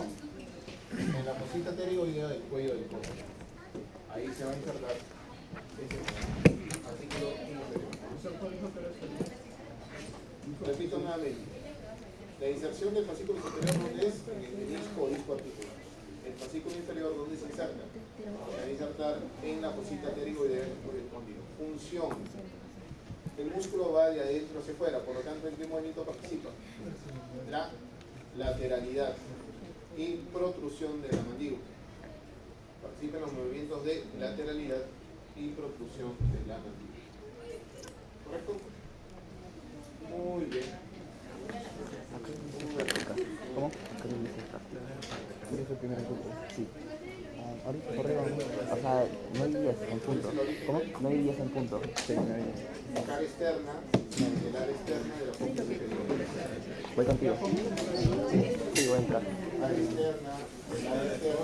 En la fosita pterigoidea del cuello del cóndilo. Ahí se va a insertar ese artículo inferior. Repito nuevamente. La inserción del fascículo superior, ¿dónde es? En el disco o disco articular. El fascículo inferior, ¿dónde se inserta? Va a insertar en la fosita pterigoidea por el cóndilo. Función. El músculo va de adentro hacia afuera, por lo tanto, ¿en qué movimiento participa? La lateralidad y protrusión de la mandíbula. Participa en los movimientos de lateralidad y protrusión de la mandíbula. ¿Correcto? Muy bien. ¿Cómo? ¿Qué es el primer encuentro? Sí. Ahorita correo. O sea, no hay días en punto. ¿Cómo? No hay días en punto. Sí, no hay. Cara externa, el área externa de la fosa superior. Voy contigo. Sí, voy a entrar. Área externa, el área externa.